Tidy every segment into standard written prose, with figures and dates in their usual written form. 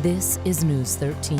This is News 13.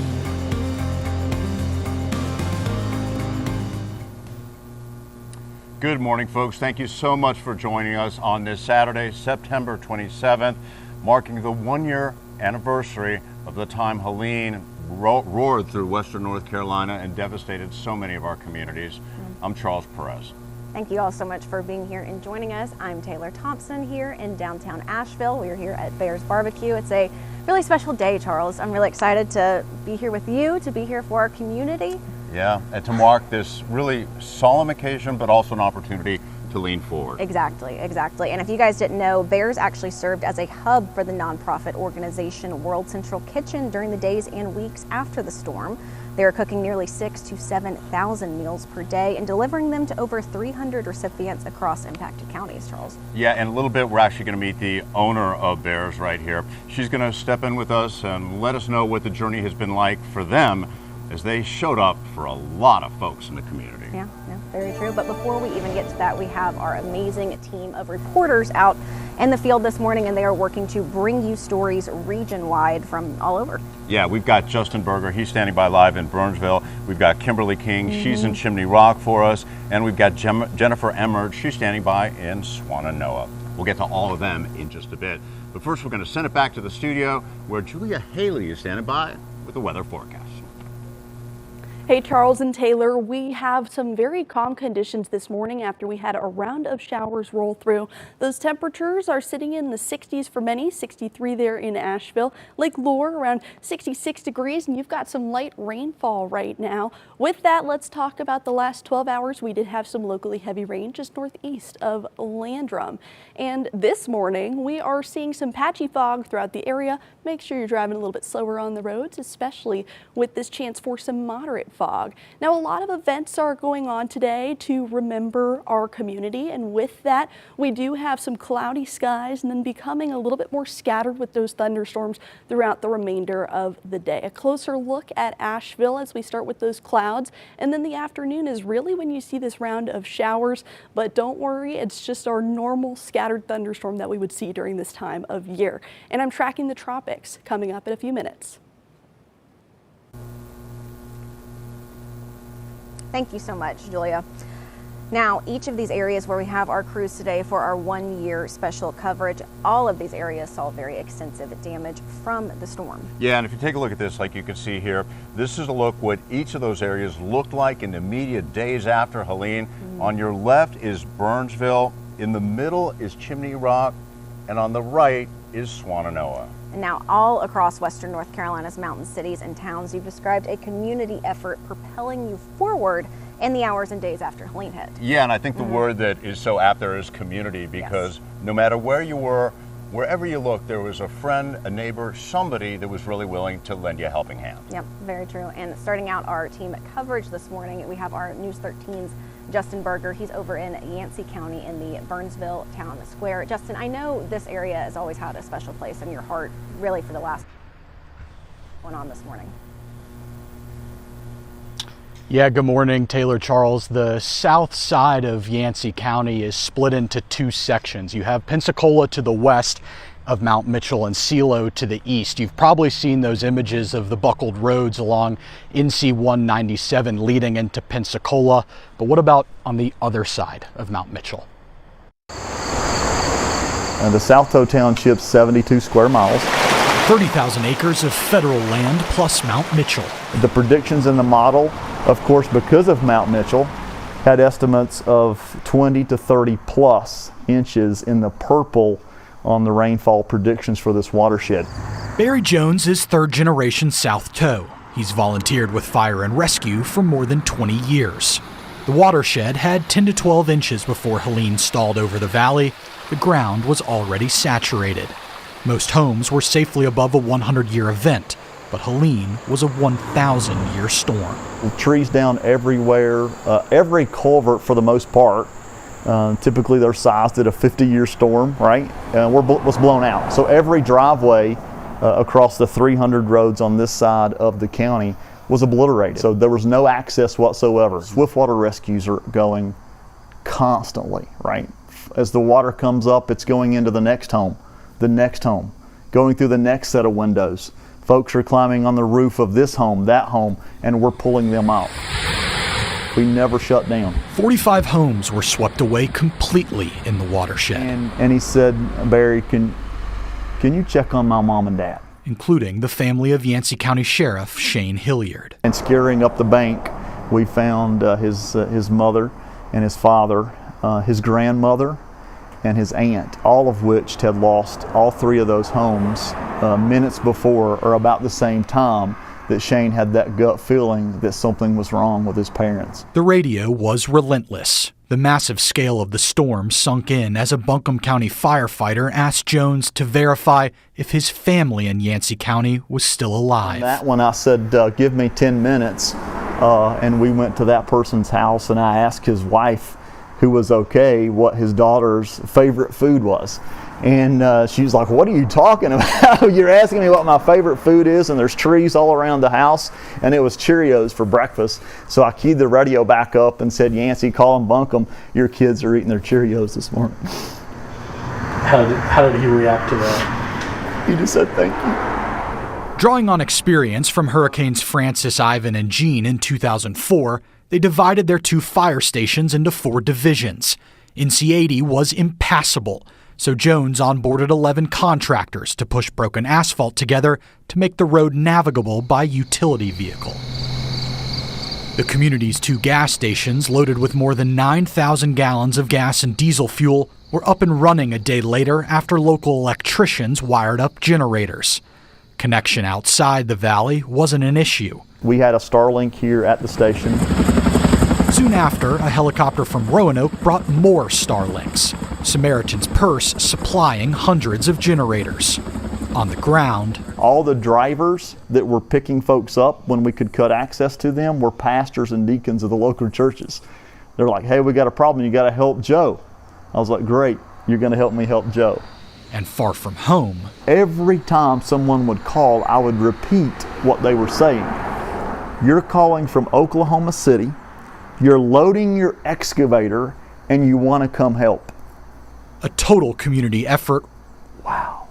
Good morning, folks. Thank you so much for joining us on this Saturday, September 27th, marking the one-year anniversary of the time Helene roared through western North Carolina and devastated so many of our communities. I'm Charles Perez. Thank you all so much for being here and joining us. I'm Taylor Thompson here in downtown Asheville. We are here at Bear's Barbecue. It's a really special day, Charles. I'm really excited to be here with you, to be here for our community. Yeah, and to mark this really solemn occasion, but also an opportunity to lean forward. Exactly. And if you guys didn't know, Bears actually served as a hub for the nonprofit organization World Central Kitchen during the days and weeks after the storm. They are cooking nearly 6,000 to 7,000 meals per day and delivering them to over 300 recipients across impacted counties, Charles. Yeah, and in a little bit, we're actually going to meet the owner of Bears right here. She's going to step in with us and let us know what the journey has been like for them as they showed up for a lot of folks in the community. Yeah, very true. But before we even get to that, we have our amazing team of reporters out in the field this morning, and they are working to bring you stories region-wide from all over. Yeah, we've got Justin Berger. He's standing by live in Burnsville. We've got Kimberly King. She's in Chimney Rock for us. And we've got Jennifer Emmert. She's standing by in Swannanoa. We'll get to all of them in just a bit. But first, we're going to send it back to the studio where Julia Haley is standing by with the weather forecast. Hey, Charles and Taylor, we have some very calm conditions this morning after we had a round of showers roll through. Those temperatures are sitting in the 60s for many, 63 there in Asheville. Lake Lure around 66 degrees, and you've got some light rainfall right now. With that, let's talk about the last 12 hours. We did have some locally heavy rain just northeast of Landrum. And this morning, we are seeing some patchy fog throughout the area. Make sure you're driving a little bit slower on the roads, especially with this chance for some moderate fog. Now, a lot of events are going on today to remember our community, and with that, we do have some cloudy skies and then becoming a little bit more scattered with those thunderstorms throughout the remainder of the day. A closer look at Asheville as we start with those clouds, and then the afternoon is really when you see this round of showers, but don't worry, it's just our normal scattered thunderstorm that we would see during this time of year. And I'm tracking the tropics coming up in a few minutes. Thank you so much, Julia. Now, each of these areas where we have our crews today for our one-year special coverage, all of these areas saw very extensive damage from the storm. Yeah, and if you take a look at this, like you can see here, this is a look what each of those areas looked like in the immediate days after Helene. On your left is Burnsville, in the middle is Chimney Rock, and on the right is Swannanoa. And now all across western North Carolina's mountain cities and towns, you've described a community effort propelling you forward in the hours and days after Helene hit. Yeah, and I think the word that is so apt there is community, because no matter where you were, wherever you looked, there was a friend, a neighbor, somebody that was really willing to lend you a helping hand. Yep, very true. And starting out our team coverage this morning, we have our News 13's Justin Berger. He's over in Yancey County in the Burnsville Town Square. Justin, I know this area has always had a special place in your heart, really, for the last going on this morning. Yeah, good morning, Taylor, Charles. The south side of Yancey County is split into two sections. You have Pensacola to the west of Mount Mitchell and Silo to the east. You've probably seen those images of the buckled roads along NC 197 leading into Pensacola. But what about on the other side of Mount Mitchell? The South Toe Township's 72 square miles. 30,000 acres of federal land plus Mount Mitchell. The predictions in the model, of course, because of Mount Mitchell, had estimates of 20 to 30 plus inches in the purple on the rainfall predictions for this watershed. Barry Jones is third generation South Toe. He's volunteered with fire and rescue for more than 20 years. The watershed had 10 to 12 inches before Helene stalled over the valley. The ground was already saturated. Most homes were safely above a 100-year event, but Helene was a 1,000-year storm. Trees down everywhere, every culvert for the most part. Typically they're sized at a 50-year storm, right? Was blown out. So every driveway across the 300 roads on this side of the county was obliterated. So there was no access whatsoever. Swiftwater rescues are going constantly, right? As the water comes up, it's going into the next home, going through the next set of windows, Folks are climbing on the roof of this home, that home, and we're pulling them out. We never shut down. 45 homes were swept away completely in the watershed, And he said, Barry, can you check on my mom and dad? including the family of Yancey County Sheriff Shane Hilliard. And scouring up the bank, we found his mother and his father, his grandmother, and his aunt, all of which had lost all three of those homes minutes before or about the same time that Shane had that gut feeling that something was wrong with his parents. The radio was relentless. The massive scale of the storm sunk in as a Buncombe County firefighter asked Jones to verify if his family in Yancey County was still alive. On that one, I said, give me 10 minutes, and we went to that person's house, and I asked his wife, who was okay, what his daughter's favorite food was. And she was like, what are you talking about? You're asking me what my favorite food is, and there's trees all around the house, and it was Cheerios for breakfast. So I keyed the radio back up and said, Yancey, call him Buncombe, your kids are eating their Cheerios this morning. How did he react to that? He just said, thank you. Drawing on experience from Hurricanes Francis, Ivan, and Jean in 2004, they divided their 2 fire stations into 4 divisions. NC 80 was impassable, so Jones onboarded 11 contractors to push broken asphalt together to make the road navigable by utility vehicle. The community's 2 gas stations, loaded with more than 9,000 gallons of gas and diesel fuel, were up and running a day later after local electricians wired up generators. Connection outside the valley wasn't an issue. We had a Starlink here at the station. Soon after, a helicopter from Roanoke brought more Starlinks, Samaritan's Purse supplying hundreds of generators. On the ground, all the drivers that were picking folks up when we could cut access to them were pastors and deacons of the local churches. They're like, hey, we got a problem, you got to help Joe. I was like, great, you're going to help me help Joe. And far from home, every time someone would call, I would repeat what they were saying. You're calling from Oklahoma City, you're loading your excavator, and you want to come help. A total community effort. Wow.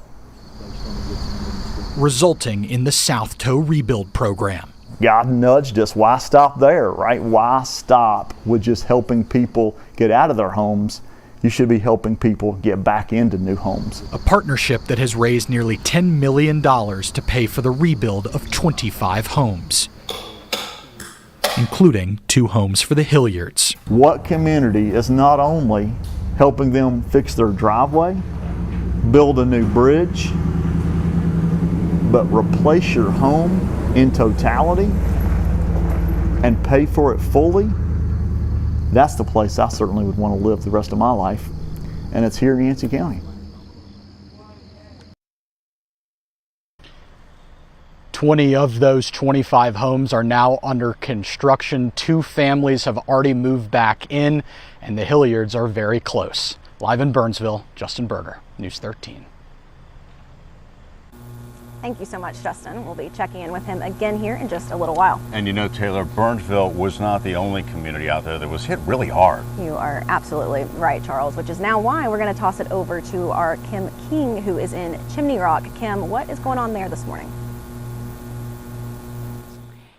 Resulting in the South Toe Rebuild Program. God nudged us. Why stop there, right? Why stop with just helping people get out of their homes? You should be helping people get back into new homes. A partnership that has raised nearly $10 million to pay for the rebuild of 25 homes, including 2 homes for the Hilliards. What community is not only helping them fix their driveway, build a new bridge, but replace your home in totality and pay for it fully? That's the place I certainly would want to live the rest of my life, and it's here in Yancey County. 20 of those 25 homes are now under construction. 2 families have already moved back in, and the Hilliards are very close. Live in Burnsville, Justin Berger, News 13. Thank you so much, Justin. We'll be checking in with him again here in just a little while. And you know, Taylor, Burnsville was not the only community out there that was hit really hard. You are absolutely right, Charles, which is now why we're going to toss it over to our Kim King, who is in Chimney Rock. Kim, what is going on there this morning?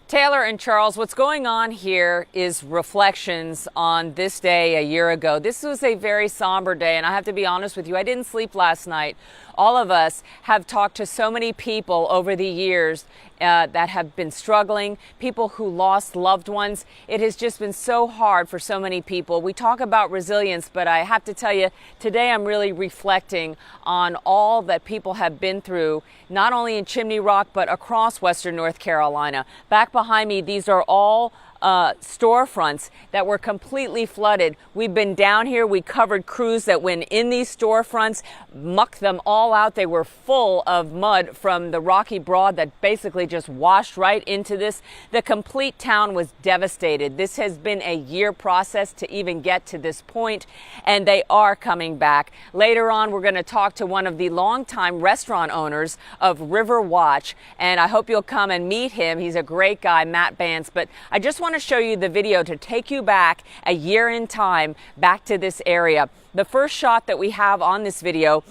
Taylor and Charles, what's going on here is reflections on this day a year ago. This was a very somber day, and I have to be honest with you, I didn't sleep last night. All of us have talked to so many people over the years that have been struggling, people who lost loved ones. It has just been so hard for so many people. We talk about resilience, but I have to tell you, today I'm really reflecting on all that people have been through, not only in Chimney Rock, but across Western North Carolina. Back behind me, these are all storefronts that were completely flooded. We've been down here. We covered crews that went in these storefronts, mucked them all out. They were full of mud from the rocky broad that basically just washed right into this. The complete town was devastated. This has been a year process to even get to this point, and they are coming back. Later on, we're going to talk to one of the longtime restaurant owners of River Watch, and I hope you'll come and meet him. He's a great guy, Matt Bance. But I just want to show you the video to take you back a year in time, back to this area. The first shot that we have on this video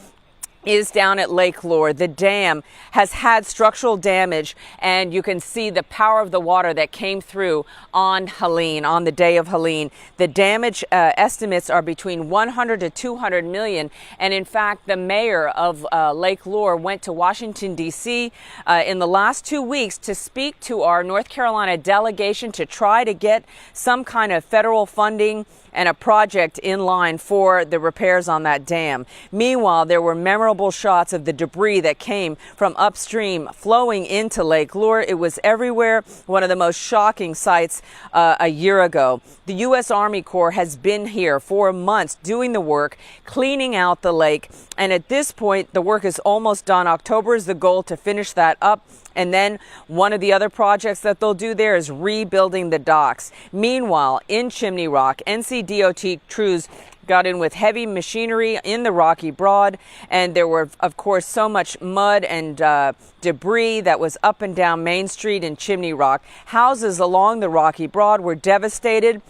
is down at Lake Lure. The dam has had structural damage, and you can see the power of the water that came through on Helene, on the day of Helene. The damage estimates are between 100 to 200 million. And in fact, the mayor of Lake Lure went to Washington, D.C. In the last 2 weeks to speak to our North Carolina delegation to try to get some kind of federal funding and a project in line for the repairs on that dam. Meanwhile, there were memorable shots of the debris that came from upstream flowing into Lake Lure. It was everywhere, one of the most shocking sights a year ago. The U.S. Army Corps has been here for months doing the work, cleaning out the lake, and at this point, the work is almost done. October is the goal to finish that up. And then one of the other projects that they'll do there is rebuilding the docks. Meanwhile, in Chimney Rock, NCDOT crews got in with heavy machinery in the Rocky Broad, and there were, of course, so much mud and debris that was up and down Main Street in Chimney Rock. Houses along the Rocky Broad were devastated,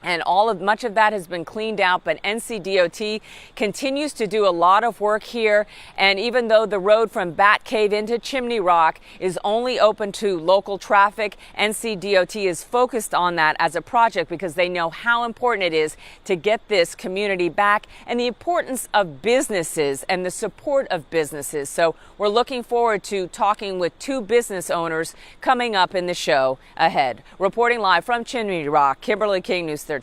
and much of that has been cleaned out, but NCDOT continues to do a lot of work here. And even though the road from Bat Cave into Chimney Rock is only open to local traffic, NCDOT is focused on that as a project because they know how important it is to get this community back and the importance of businesses and the support of businesses. So we're looking forward to talking with 2 business owners coming up in the show ahead. Reporting live from Chimney Rock, Kimberly King, News 13.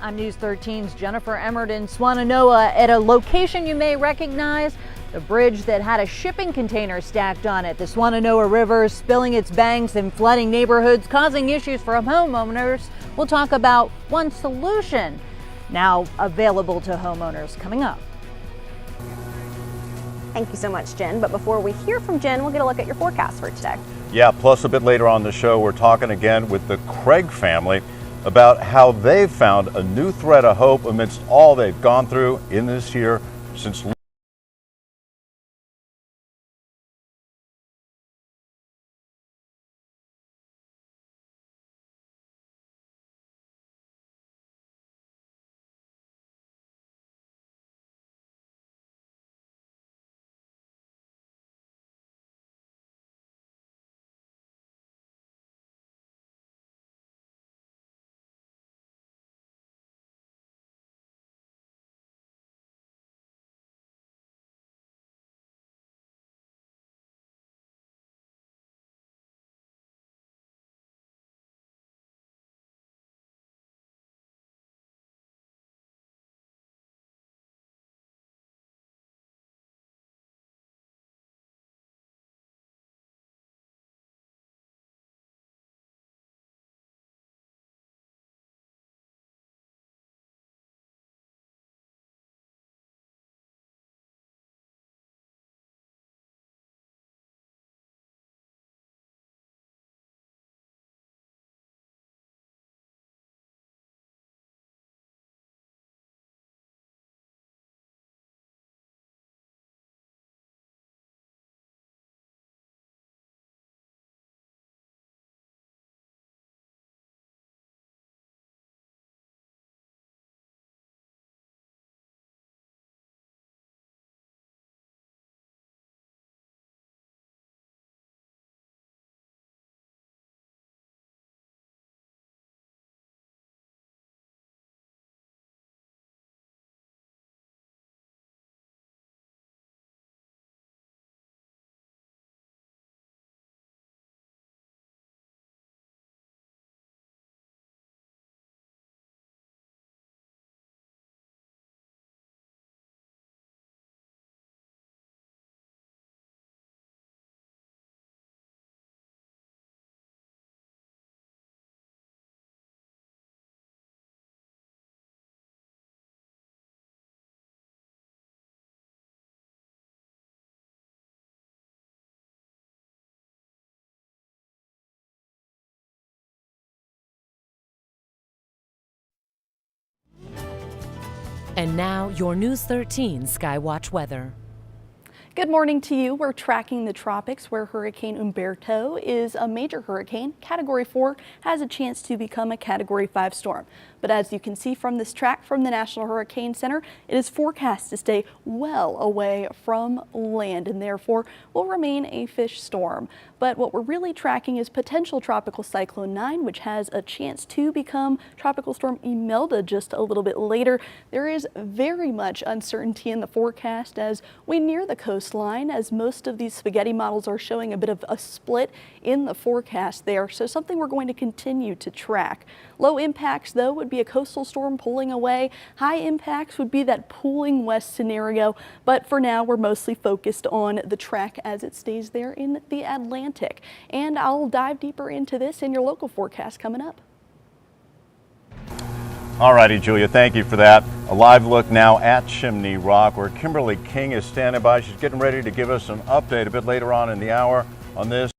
I'm News 13's Jennifer Emmert in Swannanoa at a location you may recognize, the bridge that had a shipping container stacked on it. The Swannanoa River spilling its banks and flooding neighborhoods, causing issues for homeowners. We'll talk about one solution now available to homeowners coming up. Thank you so much, Jen. But before we hear from Jen, we'll get a look at your forecast for today. Yeah, plus a bit later on the show, we're talking again with the Craig family about how they've found a new thread of hope amidst all they've gone through in this year since And now, your News 13 Skywatch weather. Good morning to you. We're tracking the tropics where Hurricane Humberto is a major hurricane. Category 4 has a chance to become a Category 5 storm. But as you can see from this track from the National Hurricane Center, it is forecast to stay well away from land and therefore will remain a fish storm. But what we're really tracking is potential Tropical Cyclone 9, which has a chance to become Tropical Storm Imelda just a little bit later. There is very much uncertainty in the forecast as we near the coastline, as most of these spaghetti models are showing a bit of a split in the forecast there. So something we're going to continue to track. Low impacts, though, would be a coastal storm pulling away. High impacts would be that pulling west scenario. But for now, we're mostly focused on the track as it stays there in the Atlantic. And I'll dive deeper into this in your local forecast coming up. All righty, Julia, thank you for that. A live look now at Chimney Rock, where Kimberly King is standing by. She's getting ready to give us an update a bit later on in the hour on this.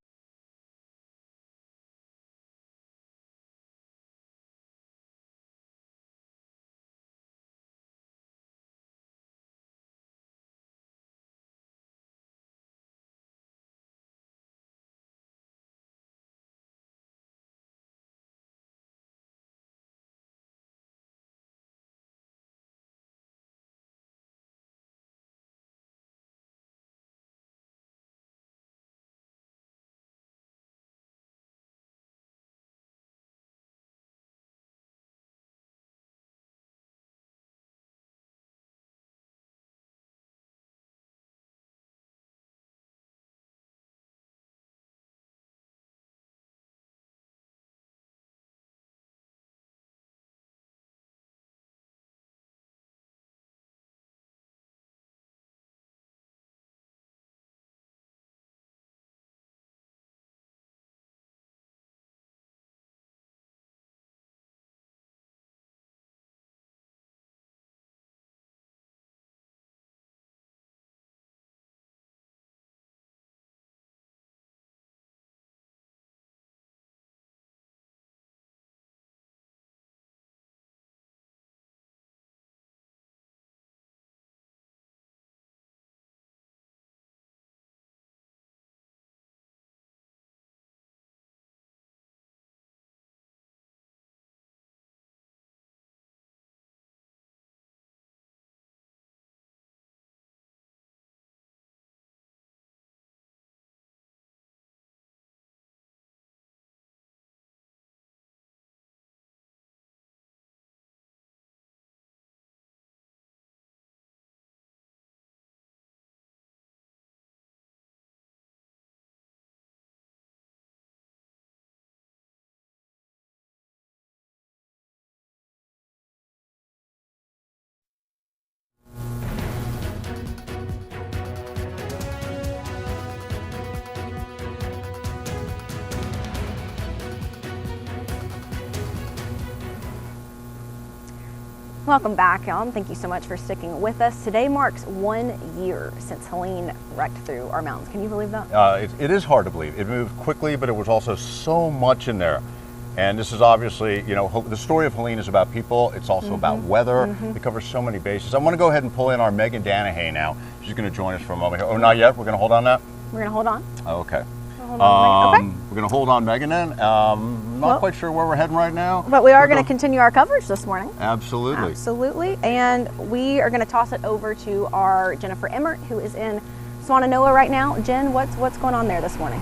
Welcome back, y'all, and thank you so much for sticking with us. Today marks 1 year since Helene wrecked through our mountains. Can you believe that? It is hard to believe. It moved quickly, but it was also so much in there. And this is obviously, you know, the story of Helene is about people. It's also about weather. It covers so many bases. I want to go ahead and pull in our Megan Danahay now. She's going to join us for a moment here. Oh, not yet? We're going to hold on that? We're going to hold on. Oh, okay. Hold on, okay. We're going to hold on Megan then. Not quite sure where we're heading right now. But we are going to continue our coverage this morning. Absolutely. Absolutely. And we are going to toss it over to our Jennifer Emmert, who is in Swannanoa right now. Jen, what's going on there this morning?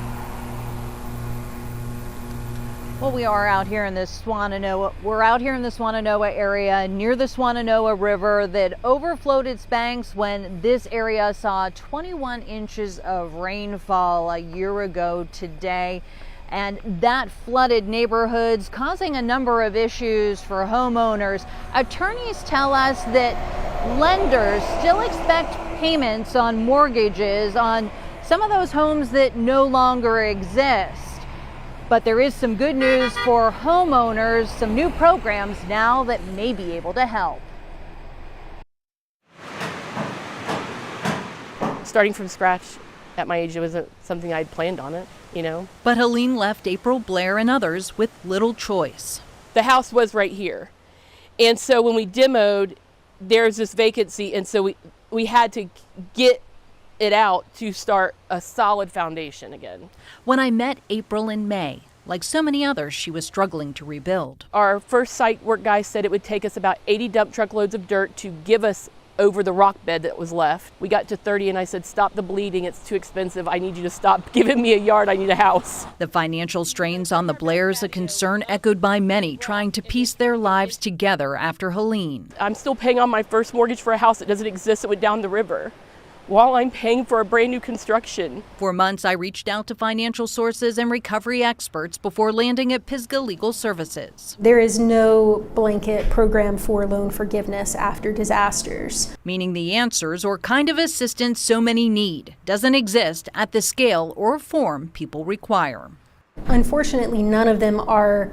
Well, we are out here in this Swannanoa. We're out here in the Swannanoa area near the Swannanoa River that overflowed its banks when this area saw 21 inches of rainfall a year ago today. And that flooded neighborhoods, causing a number of issues for homeowners. Attorneys tell us that lenders still expect payments on mortgages on some of those homes that no longer exist. But there is some good news for homeowners, some new programs now that may be able to help. Starting from scratch at my age, it wasn't something I'd planned on it, you know. But Helene left April Blair and others with little choice. The house was right here. And so when we demoed, there's this vacancy, and so we had to get it out to start a solid foundation again. When I met April in May, like so many others she was struggling to rebuild. Our first site work guy said it would take us about 80 dump truck loads of dirt to give us over the rock bed that was left. We got to 30 and I said, stop the bleeding, it's too expensive. I need you to stop giving me a yard, I need a house. The financial strains on the Blairs, a concern echoed by many trying to piece their lives together after Helene. I'm still paying on my first mortgage for a house that doesn't exist that went down the river, while I'm paying for a brand new construction. For months, I reached out to financial sources and recovery experts before landing at Pisgah Legal Services. There is no blanket program for loan forgiveness after disasters. Meaning the answers or kind of assistance so many need doesn't exist at the scale or form people require. Unfortunately, none of them are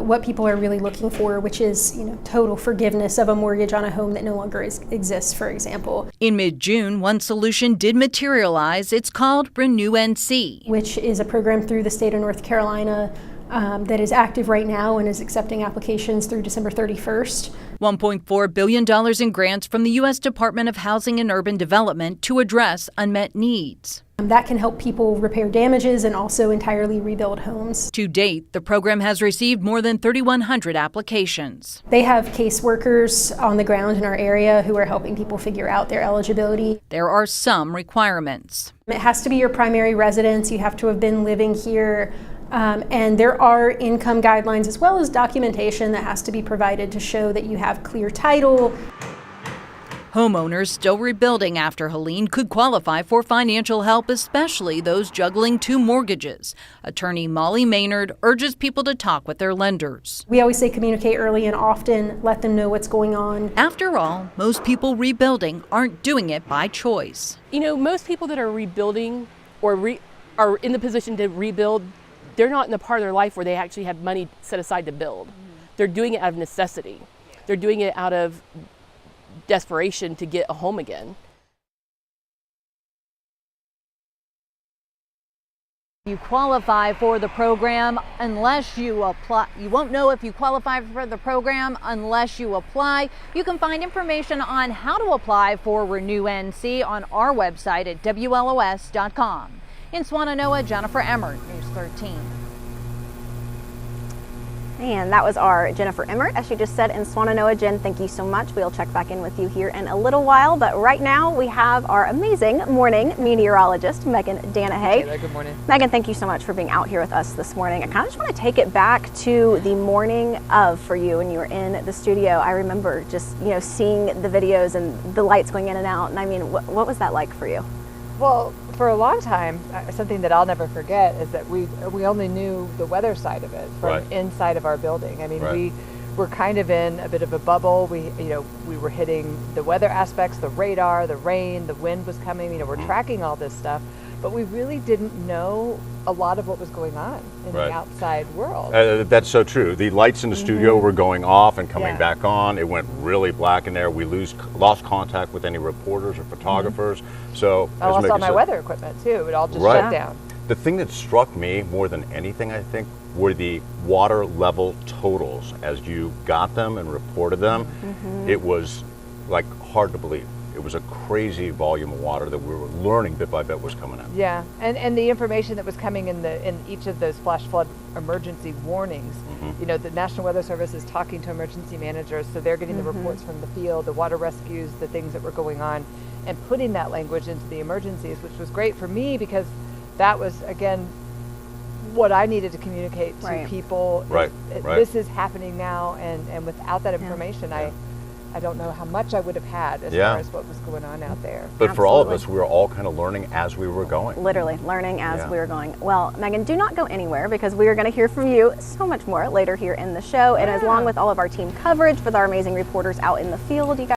what people are really looking for, which is, total forgiveness of a mortgage on a home that no longer exists, for example. In mid-June, one solution did materialize. It's called Renew NC, which is a program through the state of North Carolina that is active right now and is accepting applications through December 31st. $1.4 billion in grants from the U.S. Department of Housing and Urban Development to address unmet needs. That can help people repair damages and also entirely rebuild homes. To date, the program has received more than 3,100 applications. They have caseworkers on the ground in our area who are helping people figure out their eligibility. There are some requirements. It has to be your primary residence. You have to have been living here. And there are income guidelines as well as documentation that has to be provided to show that you have clear title. Homeowners still rebuilding after Helene could qualify for financial help, especially those juggling two mortgages. Attorney Molly Maynard urges people to talk with their lenders. We always say communicate early and often, let them know what's going on. After all, most people rebuilding aren't doing it by choice. Most people that are rebuilding or are in the position to rebuild, they're not in the part of their life where they actually have money set aside to build. They're doing it out of necessity. They're doing it out of desperation to get a home again. You qualify for the program unless you apply. You won't know if you qualify for the program unless you apply. You can find information on how to apply for Renew NC on our website at WLOS.com. In Swannanoa, Jennifer Emmert, News 13. And that was our Jennifer Emmert, as she just said, in Swannanoa. Jen, thank you so much. We'll check back in with you here in a little while. But right now, we have our amazing morning meteorologist, Megan Danahay. Taylor, good morning. Megan, thank you so much for being out here with us this morning. I kind of just want to take it back to the morning of for you when you were in the studio. I remember just, seeing the videos and the lights going in and out. And I mean, what was that like for you? Well, for a long time, something that I'll never forget is that we only knew the weather side of it from inside of our building. I mean, we were kind of in a bit of a bubble. We were hitting the weather aspects, the radar, the rain, the wind was coming. We're tracking all this stuff, but we really didn't know a lot of what was going on in the outside world. That's so true. The lights in the studio were going off and coming back on. It went really black in there. We lost contact with any reporters or photographers. So I lost all my weather equipment too. It all just shut down. The thing that struck me more than anything, I think, were the water level totals. As you got them and reported them, it was like hard to believe. It was a crazy volume of water that we were learning bit by bit was coming out. Yeah, and the information that was coming in each of those flash flood emergency warnings. The National Weather Service is talking to emergency managers, so they're getting the reports from the field, the water rescues, the things that were going on, and putting that language into the emergencies, which was great for me because that was, again, what I needed to communicate to people. This is happening now, and without that information, I don't know how much I would have had as far as what was going on out there. But for all of us, we were all kind of learning as we were going. Literally learning as we were going. Well, Megan, do not go anywhere because we are going to hear from you so much more later here in the show. And along with all of our team coverage with our amazing reporters out in the field, you guys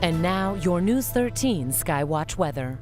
And now, your News 13 Skywatch weather.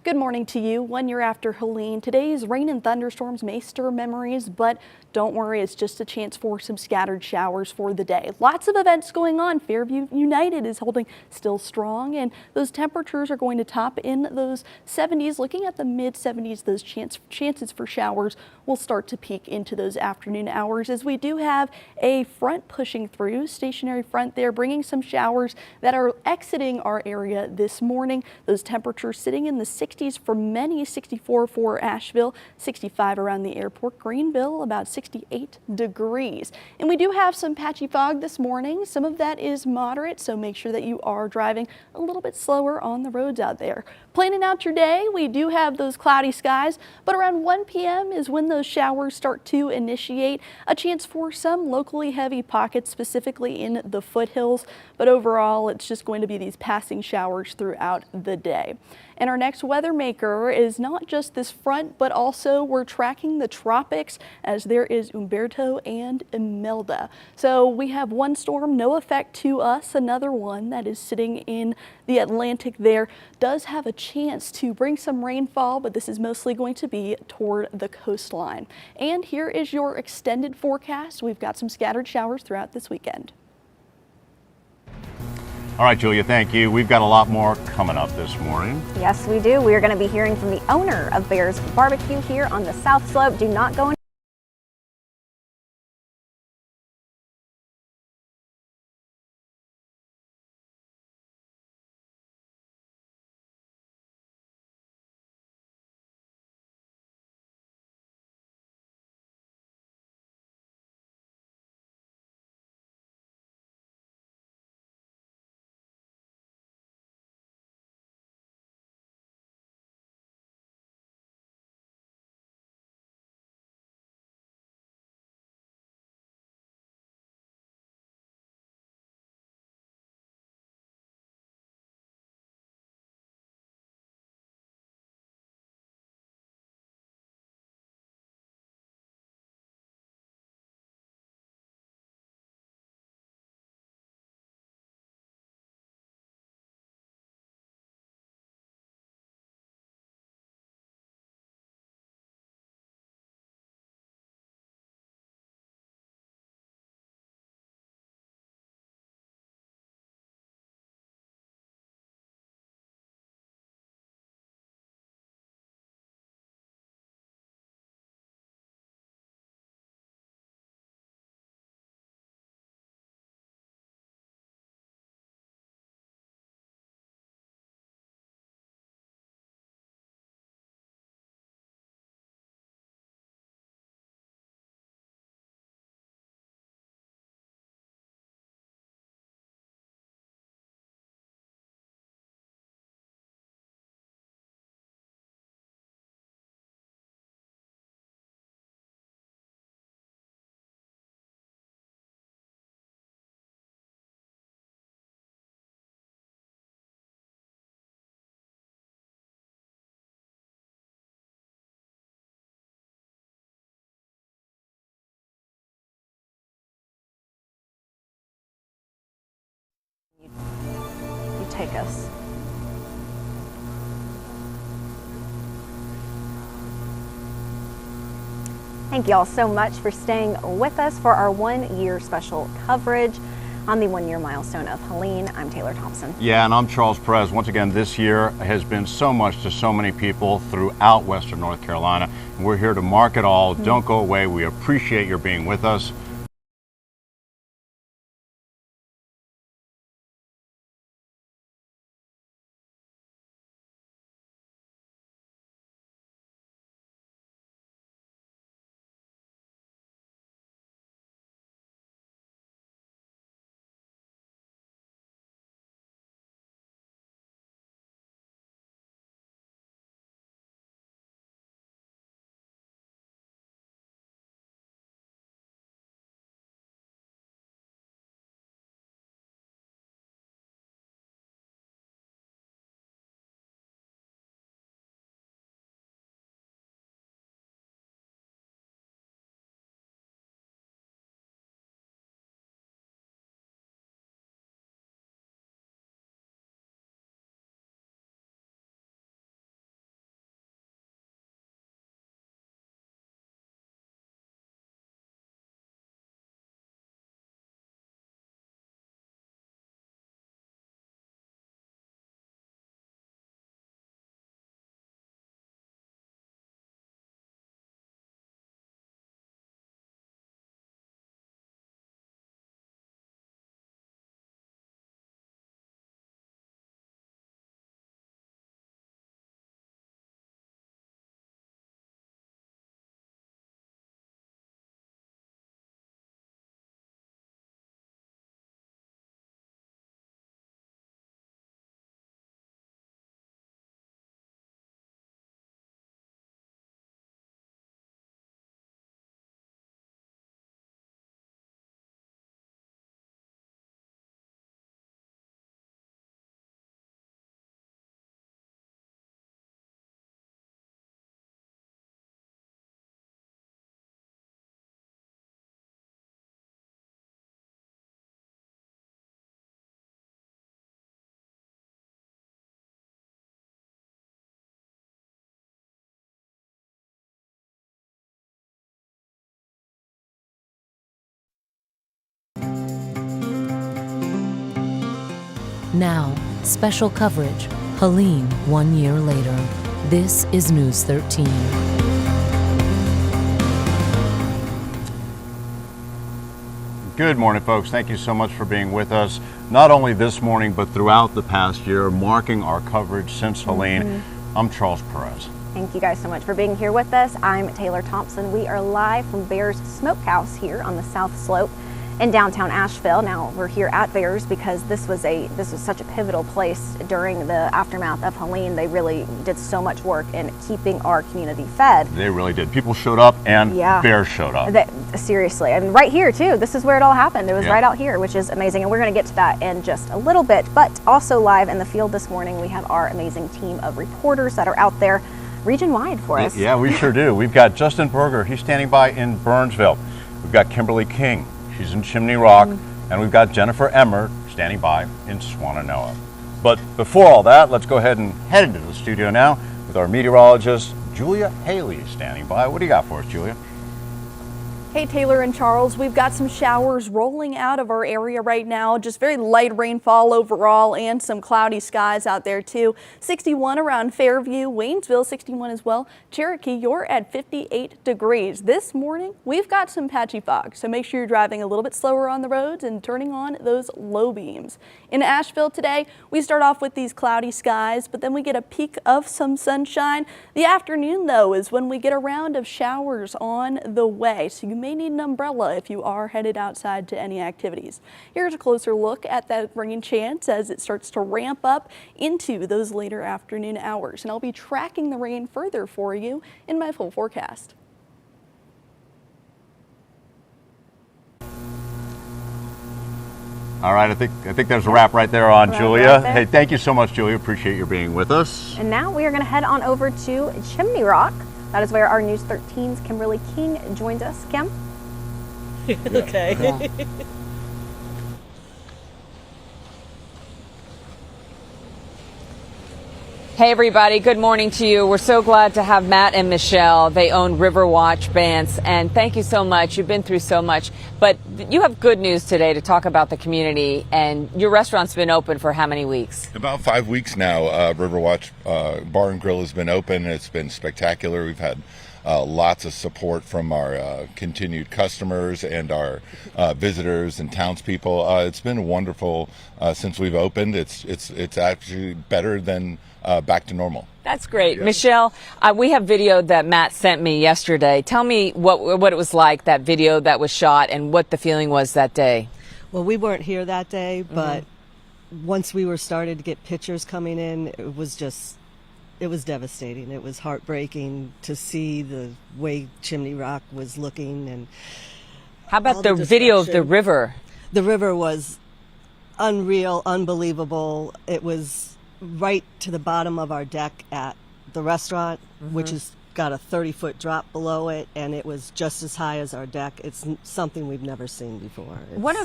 Good morning to you. 1 year after Helene, today's rain and thunderstorms may stir memories, but don't worry, it's just a chance for some scattered showers for the day. Lots of events going on. Fairview United is holding still strong, and those temperatures are going to top in those 70s. Looking at the mid 70s, those chances for showers will start to peak into those afternoon hours, as we do have a front pushing through, stationary front there, bringing some showers that are exiting our area this morning. Those temperatures sitting in the 60s for many, 64 for Asheville, 65 around the airport. Greenville about 68 degrees. And we do have some patchy fog this morning. Some of that is moderate, so make sure that you are driving a little bit slower on the roads out there. Planning out your day, we do have those cloudy skies, but around 1 p.m. is when those showers start to initiate. A chance for some locally heavy pockets, specifically in the foothills, but overall it's just going to be these passing showers throughout the day. And our next weather maker is not just this front, but also we're tracking the tropics, as there is Umberto and Imelda. So we have one storm, no effect to us. Another one that is sitting in the Atlantic there does have a chance to bring some rainfall, but this is mostly going to be toward the coastline. And here is your extended forecast. We've got some scattered showers throughout this weekend. All right, Julia, thank you. We've got a lot more coming up this morning. Yes, we do. We are going to be hearing from the owner of Bear's Barbecue here on the South Slope. Do not go you take us. Thank you all so much for staying with us for our 1 year special coverage on the 1 year milestone of Helene. I'm Taylor Thompson. Yeah, and I'm Charles Perez. Once again, this year has been so much to so many people throughout Western North Carolina. And we're here to mark it all. Don't go away. We appreciate your being with us. Now, special coverage. Helene 1 year later. This is News 13. Good morning, folks. Thank you so much for being with us, not only this morning, but throughout the past year, marking our coverage since Helene. I'm Charles Perez. Thank you guys so much for being here with us. I'm Taylor Thompson. We are live from Bears Smokehouse here on the South Slope in downtown Asheville. Now we're here at Bears because this was such a pivotal place during the aftermath of Helene. They really did so much work in keeping our community fed. They really did. People showed up and Bears showed up. Seriously, and right here too. This is where it all happened. It was right out here, which is amazing. And we're going to get to that in just a little bit. But also live in the field this morning, we have our amazing team of reporters that are out there region-wide for us. Yeah, we sure do. We've got Justin Berger. He's standing by in Burnsville. We've got Kimberly King. She's in Chimney Rock. And we've got Jennifer Emmert standing by in Swannanoa. But before all that, let's go ahead and head into the studio now with our meteorologist, Julia Haley, is standing by. What do you got for us, Julia? Hey, Taylor and Charles, we've got some showers rolling out of our area right now. Just very light rainfall overall and some cloudy skies out there too. 61 around Fairview, Waynesville 61 as well. Cherokee, you're at 58 degrees. This morning, we've got some patchy fog, so make sure you're driving a little bit slower on the roads and turning on those low beams. In Asheville today, we start off with these cloudy skies, but then we get a peak of some sunshine. The afternoon, though, is when we get a round of showers on the way, so you may need an umbrella if you are headed outside to any activities. Here's a closer look at that rain chance as it starts to ramp up into those later afternoon hours. And I'll be tracking the rain further for you in my full forecast. All right, I think there's a wrap right there on Julia. Hey, thank you so much, Julia. Appreciate you being with us. And now we are going to head on over to Chimney Rock. That is where our News 13's Kimberly King joins us. Kim? Okay. Hey everybody, good morning to you. We're so glad to have Matt and Michelle. They own Riverwatch Bands, and thank you so much. You've been through so much, but you have good news today to talk about the community, and your restaurant's been open for how many weeks? About 5 weeks now. Riverwatch Bar and Grill has been open. It's been spectacular. We've had lots of support from our continued customers and our visitors and townspeople. It's been wonderful since we've opened. It's actually better than back to normal. That's great. Yeah. Michelle, we have video that Matt sent me yesterday. Tell me what it was like, that video that was shot, and what the feeling was that day. Well, we weren't here that day, but once we were started to get pictures coming in, it was devastating. It was heartbreaking to see the way Chimney Rock was looking. And how about the video of the river? The river was unreal, unbelievable. It was right to the bottom of our deck at the restaurant, which has got a 30-foot drop below it, and it was just as high as our deck. It's something we've never seen before. What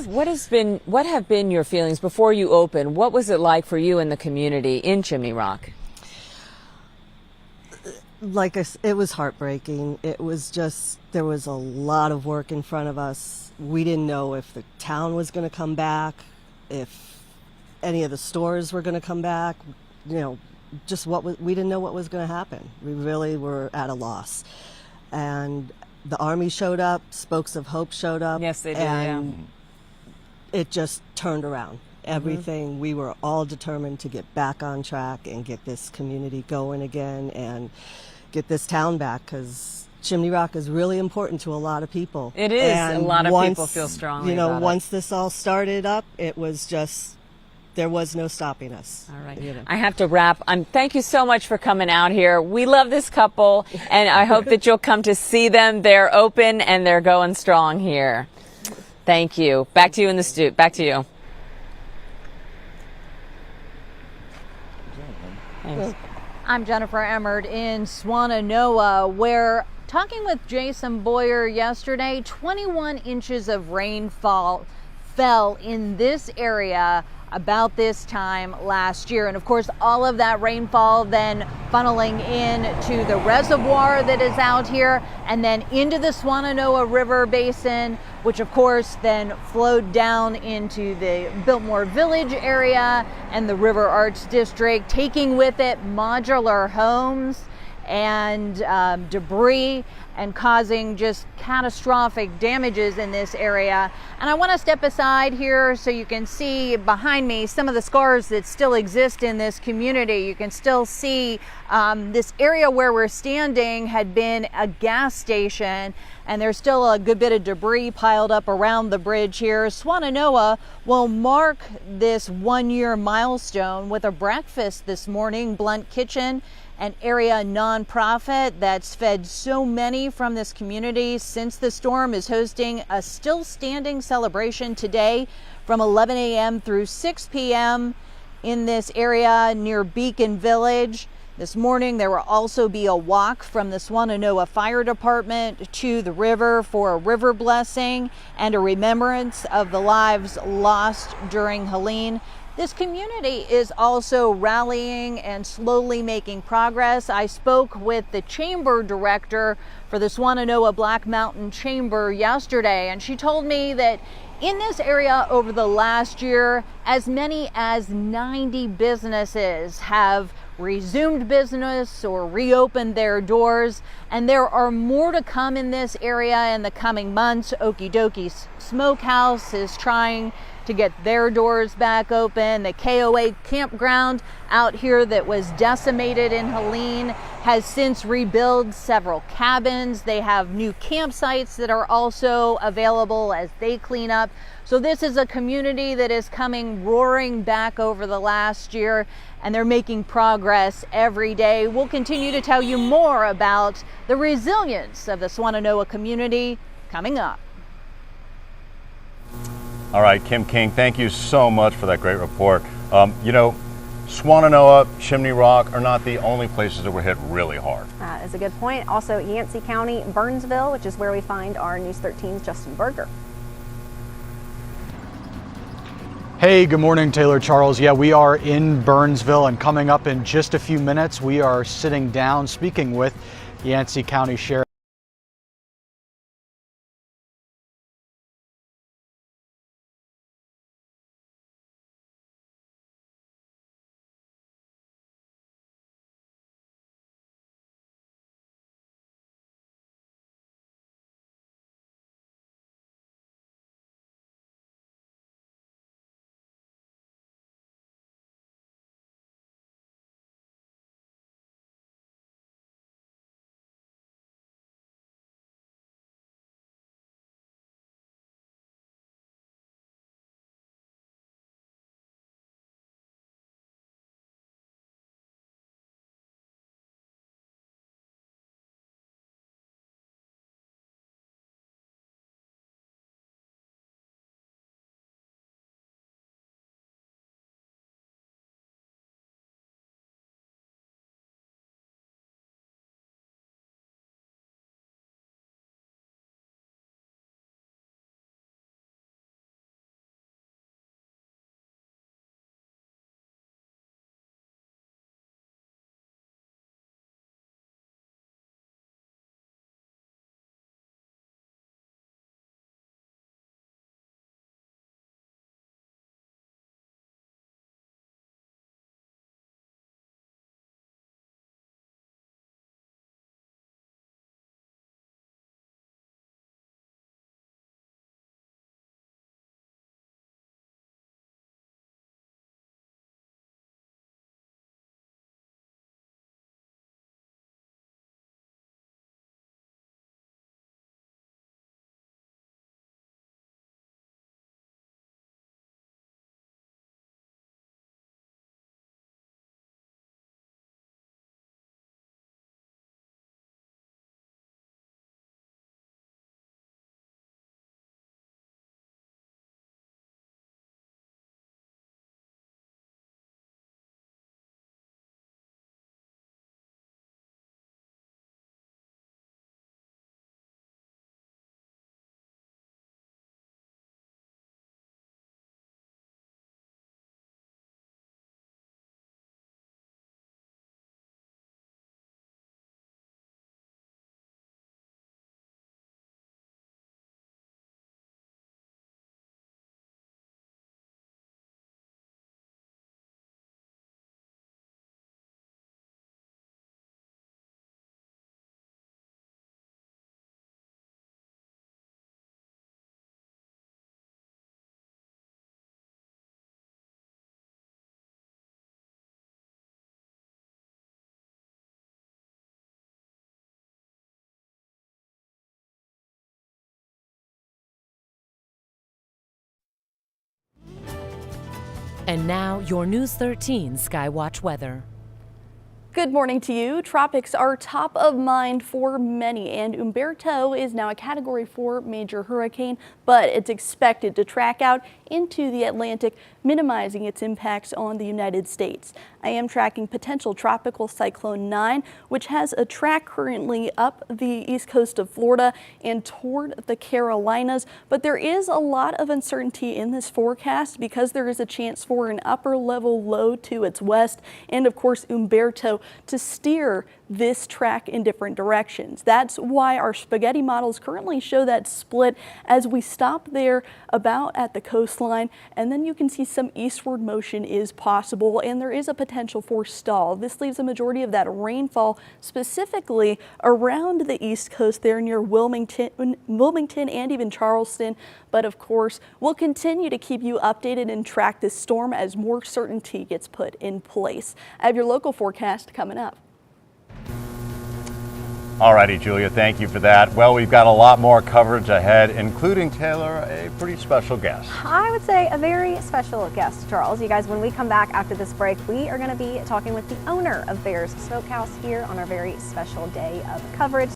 have been your feelings before you opened? What was it like for you and the community in Chimney Rock? It was heartbreaking. It was just, there was a lot of work in front of us. We didn't know if the town was going to come back, if any of the stores were going to come back, just we didn't know what was going to happen. We really were at a loss. And the Army showed up, Spokes of Hope showed up. Yes, they did, and it just turned around. Everything, we were all determined to get back on track and get this community going again and get this town back, because Chimney Rock is really important to a lot of people. It is. And a lot of people feel strongly about it. Once this all started up, it was just, there was no stopping us. All right. I have to wrap. Thank you so much for coming out here. We love this couple, and I hope that you'll come to see them. They're open and they're going strong here. Thank you. Back to you in the studio. Back to you. Thanks. I'm Jennifer Emmert in Swannanoa, where talking with Jason Boyer yesterday, 21 inches of rainfall fell in this area about this time last year. And of course, all of that rainfall then funneling into the reservoir that is out here and then into the Swannanoa River Basin, which of course then flowed down into the Biltmore Village area and the River Arts District, taking with it modular homes and debris and causing just catastrophic damages in this area. And I want to step aside here so you can see behind me some of the scars that still exist in this community. You can still see this area where we're standing had been a gas station, and there's still a good bit of debris piled up around the bridge here. Swannanoa will mark this 1-year milestone with a breakfast this morning. Blunt Kitchen, an area nonprofit that's fed so many from this community since the storm, is hosting a still standing celebration today from 11 a.m. through 6 p.m. in this area near Beacon Village. This morning there will also be a walk from the Swannanoa Fire Department to the river for a river blessing and a remembrance of the lives lost during Helene. This community is also rallying and slowly making progress. I spoke with the chamber director for the Swannanoa Black Mountain Chamber yesterday, and she told me that in this area over the last year, as many as 90 businesses have resumed business or reopened their doors, and there are more to come in this area in the coming months. Okie Dokie Smokehouse is trying to get their doors back open. The KOA campground out here that was decimated in Helene has since rebuilt several cabins. They have new campsites that are also available as they clean up. So this is a community that is coming roaring back over the last year, and they're making progress every day. We'll continue to tell you more about the resilience of the Swannanoa community coming up. All right, Kim King, thank you so much for that great report. You know, Swannanoa, Chimney Rock are not the only places that were hit really hard. That is a good point. Also, Yancey County, Burnsville, which is where we find our News 13's Justin Berger. Hey, good morning, Taylor Charles. Yeah, we are in Burnsville, and coming up in just a few minutes, we are sitting down speaking with Yancey County Sheriff And now, your News 13 Skywatch weather. Good morning to you. Tropics are top of mind for many, and Humberto is now a Category 4 major hurricane, but it's expected to track out into the Atlantic, minimizing its impacts on the United States. I am tracking potential tropical cyclone 9, which has a track currently up the east coast of Florida and toward the Carolinas, but there is a lot of uncertainty in this forecast because there is a chance for an upper level low to its west and of course Humberto to steer this track in different directions. That's why our spaghetti models currently show that split as we stop there about at the coastline, and then you can see some eastward motion is possible and there is a potential for stall. This leaves a majority of that rainfall specifically around the east coast there near Wilmington and even Charleston. But of course, we'll continue to keep you updated and track this storm as more certainty gets put in place. I have your local forecast coming up. Alrighty, Julia, thank you for that. Well, we've got a lot more coverage ahead, including, Taylor, a pretty special guest. I would say a very special guest, Charles. You guys, when we come back after this break, we are going to be talking with the owner of Bears Smokehouse here on our very special day of coverage.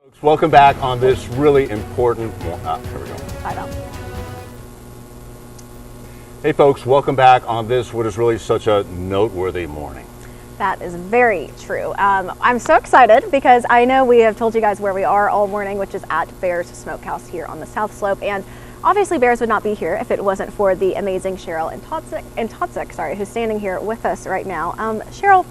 Folks, welcome back on this really important. Here we go. I know. Hey, folks, welcome back on this, what is really such a noteworthy morning. That is very true. I'm so excited because I know we have told you guys where we are all morning, which is at Bears Smokehouse here on the South Slope. And obviously Bears would not be here if it wasn't for the amazing Cheryl and Totsic, who's standing here with us right now. Cheryl,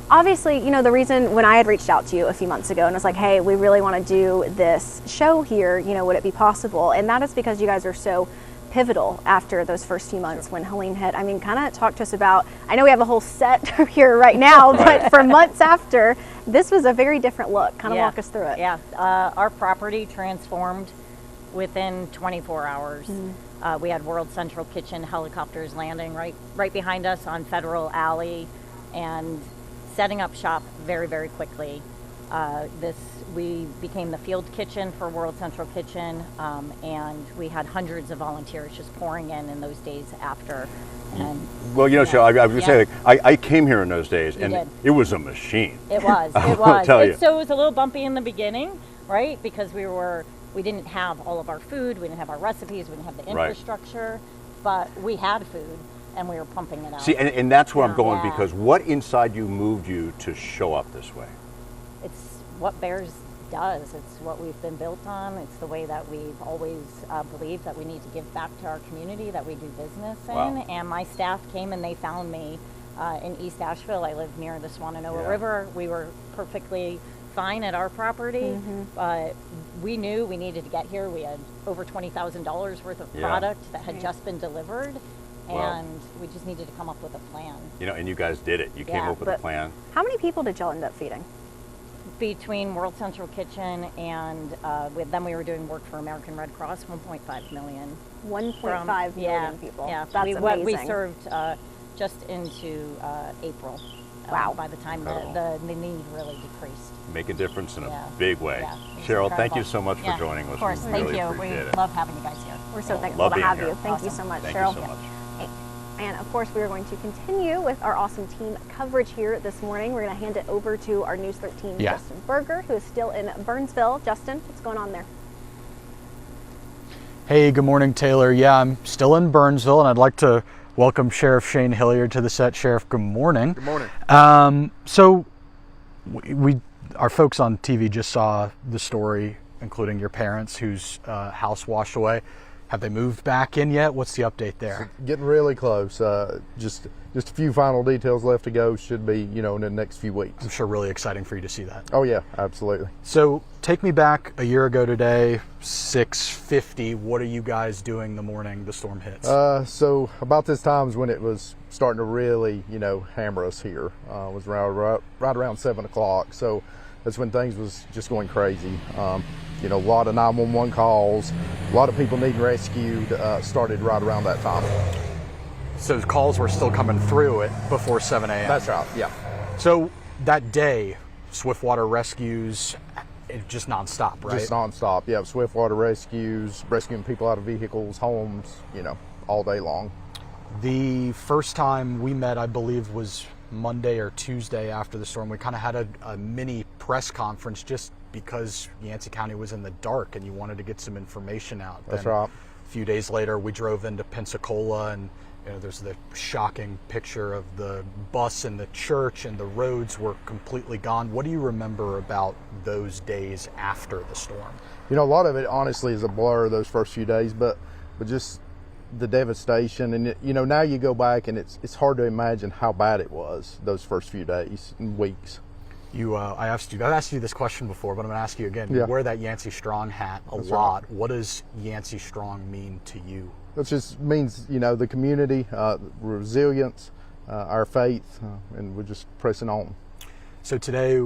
obviously, you know, the reason when I had reached out to you a few months ago and was like, hey, we really want to do this show here, you know, would it be possible? And that is because you guys are so pivotal after those first few months when Helene hit. I mean, kind of talk to us about, I know we have a whole set here right now, but for months after, this was a very different look. Kind of walk us through it. Yeah, our property transformed within 24 hours. We had World Central Kitchen helicopters landing right behind us on Federal Alley and setting up shop very, very quickly. We became the field kitchen for World Central Kitchen, and we had hundreds of volunteers just pouring in those days after. And well, you know, Cheryl, I was going to say, like, I came here in those days, and it was a machine. It was. It was. So it was a little bumpy in the beginning, right? Because we didn't have all of our food, we didn't have our recipes, we didn't have the infrastructure, but we had food, and we were pumping it out. See, and that's where I'm going, because what inside you moved you to show up this way? It's what Bears does. It's what we've been built on. It's the way that we've always believed that we need to give back to our community that we do business in. Wow. And my staff came and they found me in East Asheville. I live near the Swannanoa River. We were perfectly fine at our property, but we knew we needed to get here. We had over $20,000 worth of product that had just been delivered. And we just needed to come up with a plan. You know, and you guys did it. You came up with a plan. How many people did y'all end up feeding? Between World Central Kitchen and with them, we were doing work for American Red Cross, 1.5 million. 1.5 million people. Yeah, that's amazing. We served just into April. Wow. By the time the need really decreased. Make a difference in a big way. Yeah, Cheryl, thank you so much for joining us. Of course, we thank really you. appreciate We it. love having you guys here. We're so thankful to have you. Thank you so much, Thank Cheryl. you so much. And of course, we are going to continue with our awesome team coverage here this morning. We're going to hand it over to our News 13 Justin Berger, who is still in Burnsville. Justin, what's going on there? Hey, good morning, Taylor. Yeah, I'm still in Burnsville, and I'd like to welcome Sheriff Shane Hilliard to the set. Sheriff, good morning. Good morning. So our folks on TV just saw the story, including your parents whose house washed away. Have they moved back in yet? What's the update there? So getting really close. Just a few final details left to go. Should be, you know, in the next few weeks. I'm sure really exciting for you to see that. Oh yeah, absolutely. So take me back a year ago today, 6:50. What are you guys doing the morning the storm hits? So about this time is when it was starting to really, you know, hammer us here. It was right around 7 o'clock. So that's when things was just going crazy. You know, a lot of 911 calls, a lot of people needing rescued started right around that time. So the calls were still coming through it before 7 a.m. That's right, yeah. So that day, Swiftwater rescues, it just nonstop, right? Just nonstop, yeah. Swiftwater rescues, rescuing people out of vehicles, homes, you know, all day long. The first time we met, I believe, was Monday or Tuesday after the storm. We kind of had a mini press conference just because Yancey County was in the dark and you wanted to get some information out. That's then right. A few days later, we drove into Pensacola, and you know, there's the shocking picture of the bus and the church, and the roads were completely gone. What do you remember about those days after the storm? You know, a lot of it honestly is a blur, those first few days, but just the devastation. And you know, now you go back and it's hard to imagine how bad it was those first few days and weeks. I've asked you this question before, but I'm going to ask you again. Yeah. You wear that Yancey Strong hat a That's lot. right. What does Yancey Strong mean to you? That just means, you know, the community, resilience, our faith, and we're just pressing on. So today,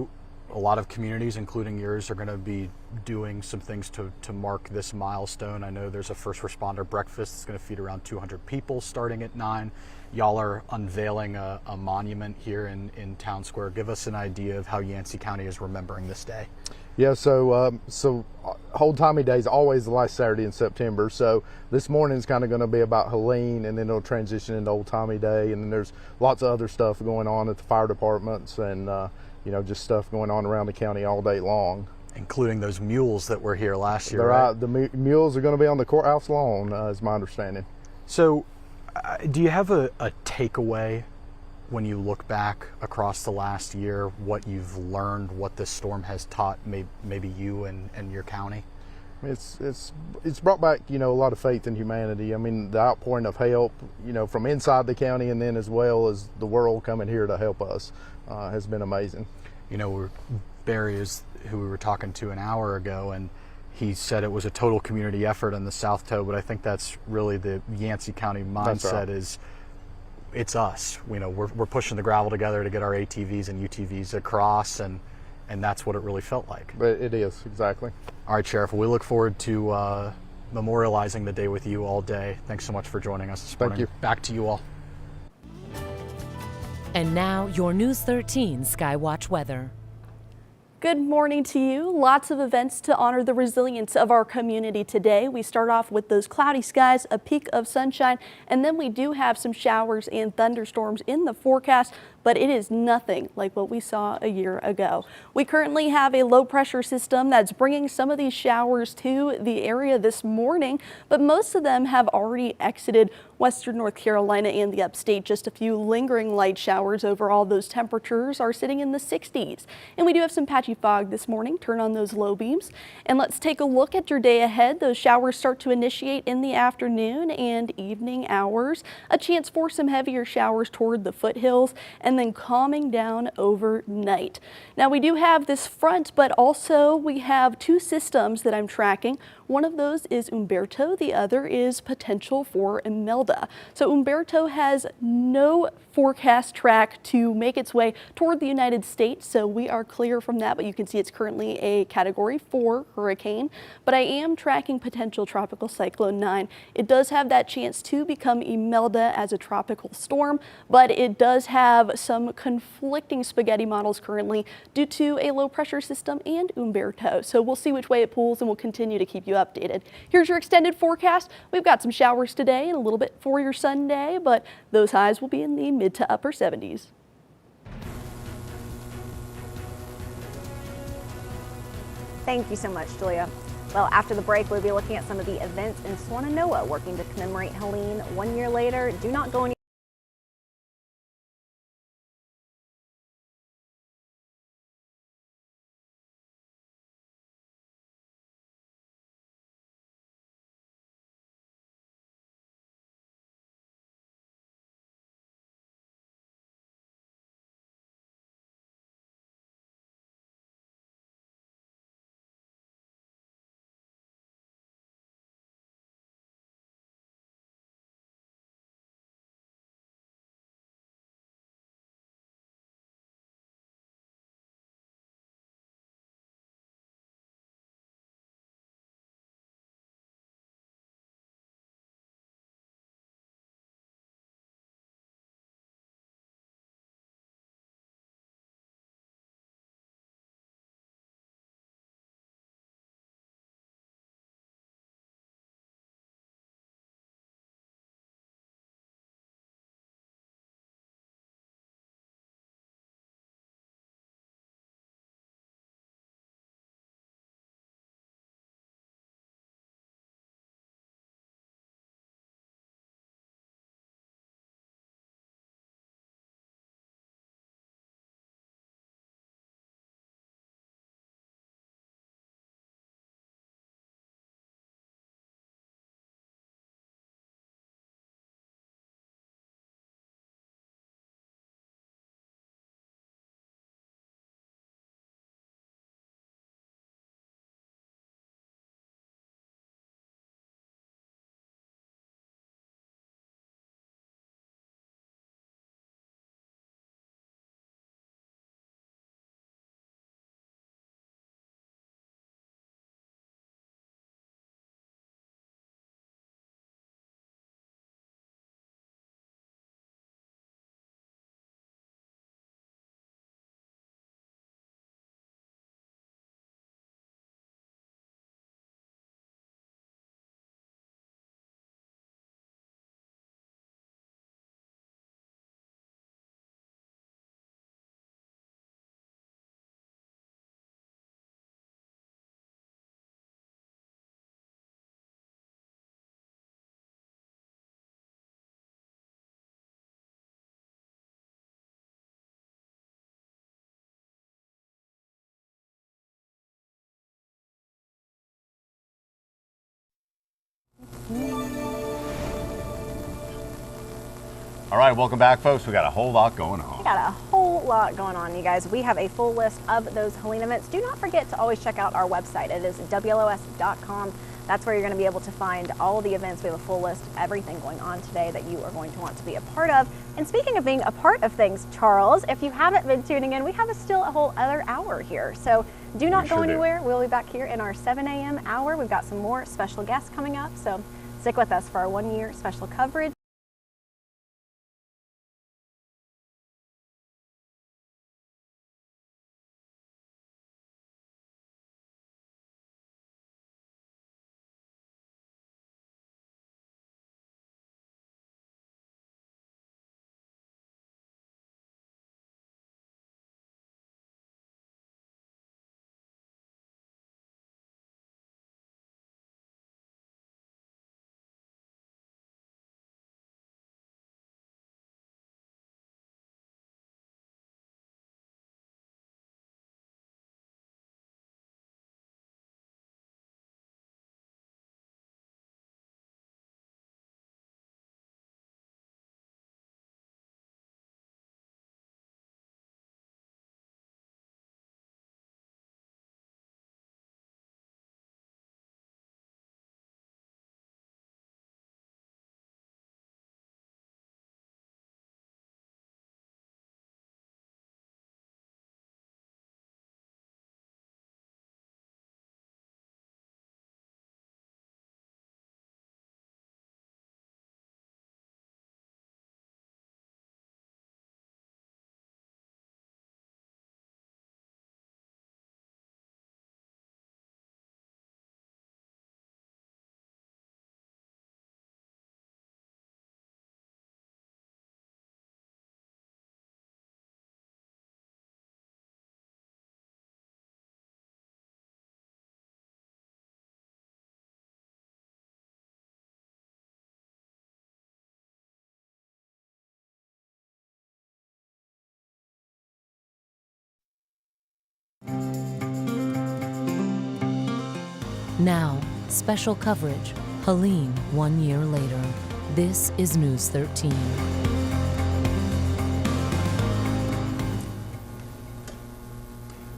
a lot of communities, including yours, are going to be doing some things to mark this milestone. I know there's a first responder breakfast that's going to feed around 200 people starting at 9. Y'all are unveiling a monument here in Town Square. Give us an idea of how Yancey County is remembering this day. Yeah, so Old Tommy Day is always the last Saturday in September. So this morning is kind of going to be about Helene, and then it'll transition into Old Tommy Day, and then there's lots of other stuff going on at the fire departments, and you know, just stuff going on around the county all day long. Including those mules that were here last year. They're right? out. The mules are going to be on the courthouse lawn, is my understanding. So, do you have a takeaway when you look back across the last year, what you've learned, what this storm has taught maybe you and your county? It's brought back, a lot of faith in humanity. I mean, the outpouring of help, from inside the county and then as well as the world coming here to help us has been amazing. Barry is who we were talking to an hour ago, and he said it was a total community effort in the South Toe, but I think that's really the Yancey County mindset. Right. Is it's us. We're pushing the gravel together to get our ATVs and UTVs across, and that's what it really felt like. But it is, exactly. All right, Sheriff, we look forward to memorializing the day with you all day. Thanks so much for joining us this morning. Thank you. Back to you all. And now your News 13 Skywatch weather. Good morning to you. Lots of events to honor the resilience of our community today. We start off with those cloudy skies, a peak of sunshine, and then we do have some showers and thunderstorms in the forecast, but it is nothing like what we saw a year ago. We currently have a low pressure system that's bringing some of these showers to the area this morning, but most of them have already exited western North Carolina and the upstate. Just a few lingering light showers. Overall, those temperatures are sitting in the 60s. And we do have some patchy fog this morning. Turn on those low beams. And let's take a look at your day ahead. Those showers start to initiate in the afternoon and evening hours. A chance for some heavier showers toward the foothills and then calming down overnight. Now we do have this front, but also we have two systems that I'm tracking. One of those is Umberto, the other is potential for Imelda. So Umberto has no forecast track to make its way toward the United States, so we are clear from that, but you can see it's currently a Category 4 hurricane. But I am tracking potential Tropical Cyclone 9. It does have that chance to become Imelda as a tropical storm, but it does have some conflicting spaghetti models currently due to a low pressure system and Umberto. So we'll see which way it pulls and we'll continue to keep you updated. Here's your extended forecast. We've got some showers today and a little bit for your Sunday, but those highs will be in the mid to upper 70s. Thank you so much, Julia. Well, after the break, we'll be looking at some of the events in Swannanoa working to commemorate Helene 1 year later. Do not go anywhere. All right, welcome back, folks. We got a whole lot going on. We got a whole lot going on, you guys. We have a full list of those Helene events. Do not forget to always check out our website. It is WLOS.com. That's where you're going to be able to find all the events. We have a full list of everything going on today that you are going to want to be a part of. And speaking of being a part of things, Charles, if you haven't been tuning in, we have still a whole other hour here. So do not go anywhere. We'll be back here in our 7 a.m. hour. We've got some more special guests coming up. So stick with us for our 1-year special coverage. Now, special coverage, Helene 1 year later. This is News 13.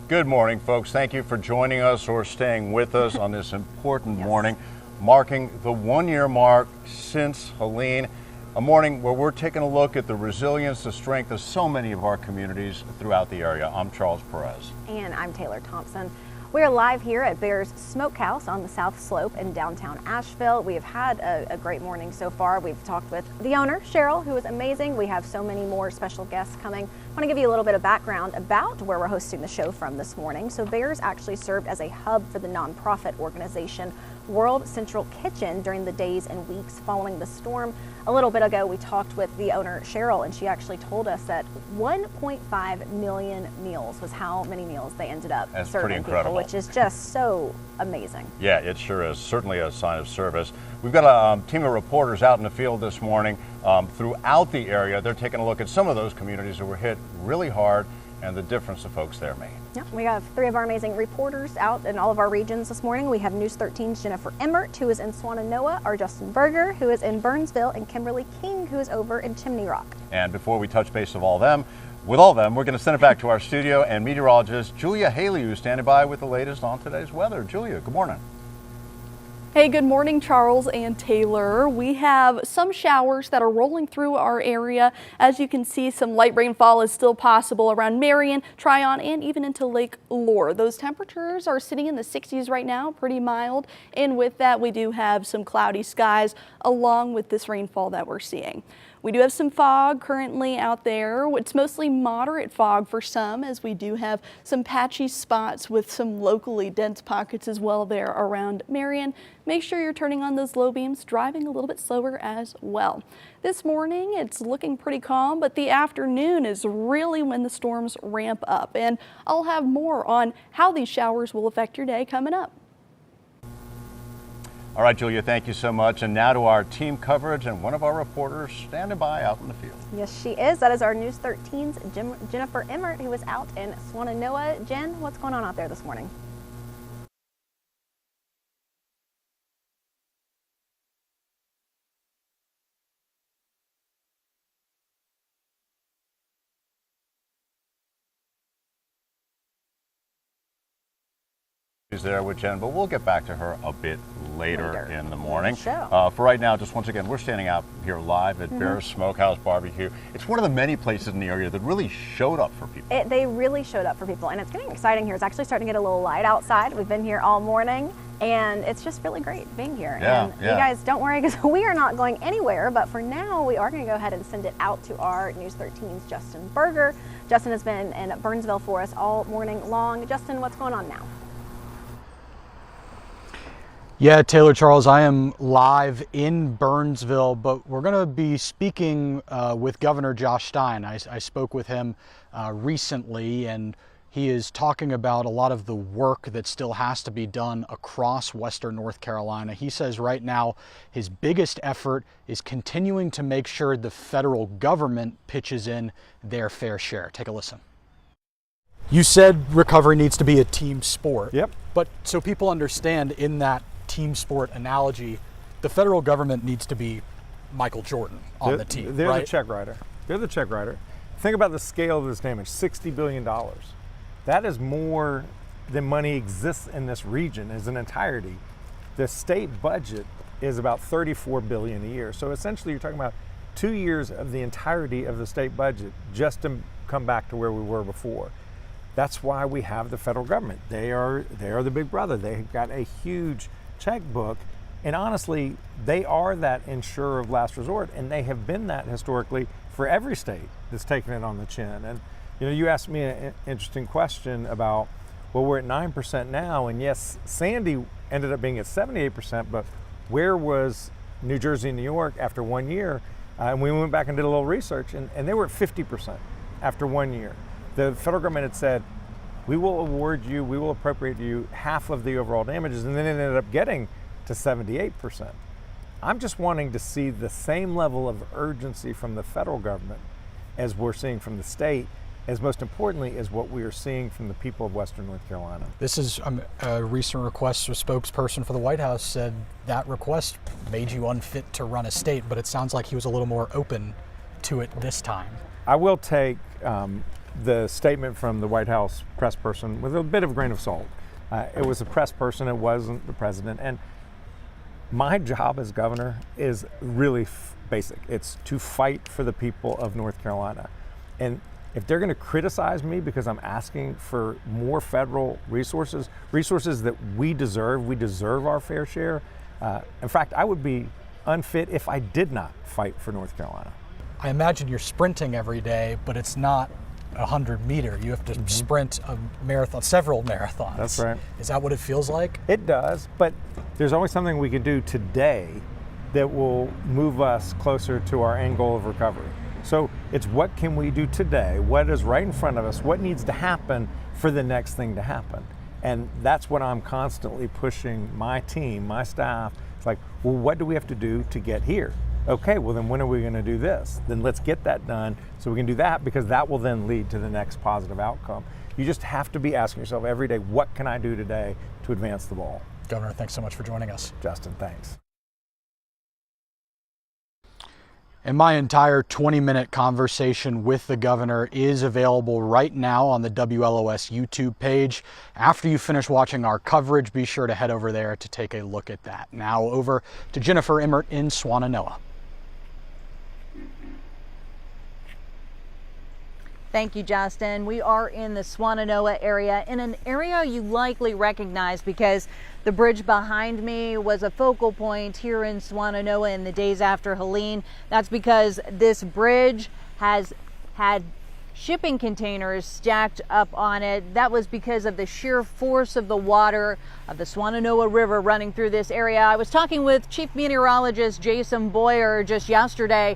Good morning, folks. Thank you for joining us or staying with us on this important morning, marking the 1 year mark since Helene, a morning where we're taking a look at the resilience, the strength of so many of our communities throughout the area. I'm Charles Perez. And I'm Taylor Thompson. We're live here at Bear's Smokehouse on the South Slope in downtown Asheville. We have had a great morning so far. We've talked with the owner, Cheryl, who is amazing. We have so many more special guests coming. I want to give you a little bit of background about where we're hosting the show from this morning. So Bear's actually served as a hub for the nonprofit organization World Central Kitchen during the days and weeks following the storm. A little bit ago, we talked with the owner, Cheryl, and she actually told us that 1.5 million meals was how many meals they ended up That's serving pretty incredible. people, which is just so amazing. Yeah, it sure is. Certainly a sign of service. We've got a team of reporters out in the field this morning throughout the area. They're taking a look at some of those communities that were hit really hard and the difference the folks there made. Yeah, we have 3 of our amazing reporters out in all of our regions this morning. We have News 13's Jennifer Emmert, who is in Swannanoa, our Justin Berger, who is in Burnsville, and Kimberly King, who is over in Chimney Rock. And before we touch base with all them, we're going to send it back to our studio and meteorologist Julia Haley, who's standing by with the latest on today's weather. Julia, good morning. Hey, good morning, Charles and Taylor. We have some showers that are rolling through our area. As you can see, some light rainfall is still possible around Marion, Tryon, and even into Lake Lure. Those temperatures are sitting in the 60s right now, pretty mild. And with that, we do have some cloudy skies along with this rainfall that we're seeing. We do have some fog currently out there. It's mostly moderate fog for some, as we do have some patchy spots with some locally dense pockets as well there around Marion. Make sure you're turning on those low beams, driving a little bit slower as well. This morning, it's looking pretty calm, but the afternoon is really when the storms ramp up. And I'll have more on how these showers will affect your day coming up. All right, Julia, thank you so much. And now to our team coverage and one of our reporters standing by out in the field. Yes, she is. That is our News 13's Jennifer Emmert, who is out in Swannanoa. Jen, what's going on out there this morning? there with Jen, but we'll get back to her a bit later in the morning. Sure. For right now, just once again, we're standing out here live at Bear's Smokehouse Barbecue. It's one of the many places in the area that really showed up for people. They really showed up for people, and it's getting exciting here. It's actually starting to get a little light outside. We've been here all morning, and it's just really great being here. And you guys, don't worry, because we are not going anywhere, but for now, we are going to go ahead and send it out to our News 13's Justin Berger. Justin has been in Burnsville for us all morning long. Justin, what's going on now? Yeah, Taylor, Charles, I am live in Burnsville, but we're going to be speaking with Governor Josh Stein. I spoke with him recently, and he is talking about a lot of the work that still has to be done across Western North Carolina. He says right now his biggest effort is continuing to make sure the federal government pitches in their fair share. Take a listen. You said recovery needs to be a team sport. Yep. But so people understand, in that team sport analogy, the federal government needs to be Michael Jordan on the team. They're right? the check writer. They're the check writer. Think about the scale of this damage, $60 billion. That is more than money exists in this region as an entirety. The state budget is about $34 billion a year. So essentially you're talking about 2 years of the entirety of the state budget just to come back to where we were before. That's why we have the federal government. They are the big brother. They've got a huge checkbook, and honestly, they are that insurer of last resort, and they have been that historically for every state that's taken it on the chin. And you asked me an interesting question about, well, we're at 9% now, and yes, Sandy ended up being at 78%, but where was New Jersey and New York after 1 year? And we went back and did a little research, and they were at 50% after 1 year. The federal government had said, we will award you, we will appropriate you half of the overall damages, and then it ended up getting to 78%. I'm just wanting to see the same level of urgency from the federal government as we're seeing from the state, as most importantly is what we are seeing from the people of Western North Carolina. This is a recent request. A spokesperson for the White House said that request made you unfit to run a state, but it sounds like he was a little more open to it this time. I will take the statement from the White House press person with a bit of a grain of salt. It was a press person, it wasn't the president. And my job as governor is really basic. It's to fight for the people of North Carolina. And if they're going to criticize me because I'm asking for more federal resources that we deserve our fair share. In fact, I would be unfit if I did not fight for North Carolina. I imagine you're sprinting every day, but it's not 100-meter. You have to sprint a marathon, several marathons. That's right. Is that what it feels like? It does, but there's always something we can do today that will move us closer to our end goal of recovery. So it's what can we do today? What is right in front of us? What needs to happen for the next thing to happen? And that's what I'm constantly pushing my team, my staff. It's like, well, what do we have to do to get here? Okay, well then when are we going to do this? Then let's get that done so we can do that, because that will then lead to the next positive outcome. You just have to be asking yourself every day, what can I do today to advance the ball? Governor, thanks so much for joining us. Justin, thanks. And my entire 20-minute conversation with the governor is available right now on the WLOS YouTube page. After you finish watching our coverage, be sure to head over there to take a look at that. Now over to Jennifer Emmert in Swannanoa. Thank you, Justin. We are in the Swannanoa area, in an area you likely recognize because the bridge behind me was a focal point here in Swannanoa in the days after Helene. That's because this bridge has had shipping containers stacked up on it. That was because of the sheer force of the water of the Swannanoa River running through this area. I was talking with Chief Meteorologist Jason Boyer just yesterday.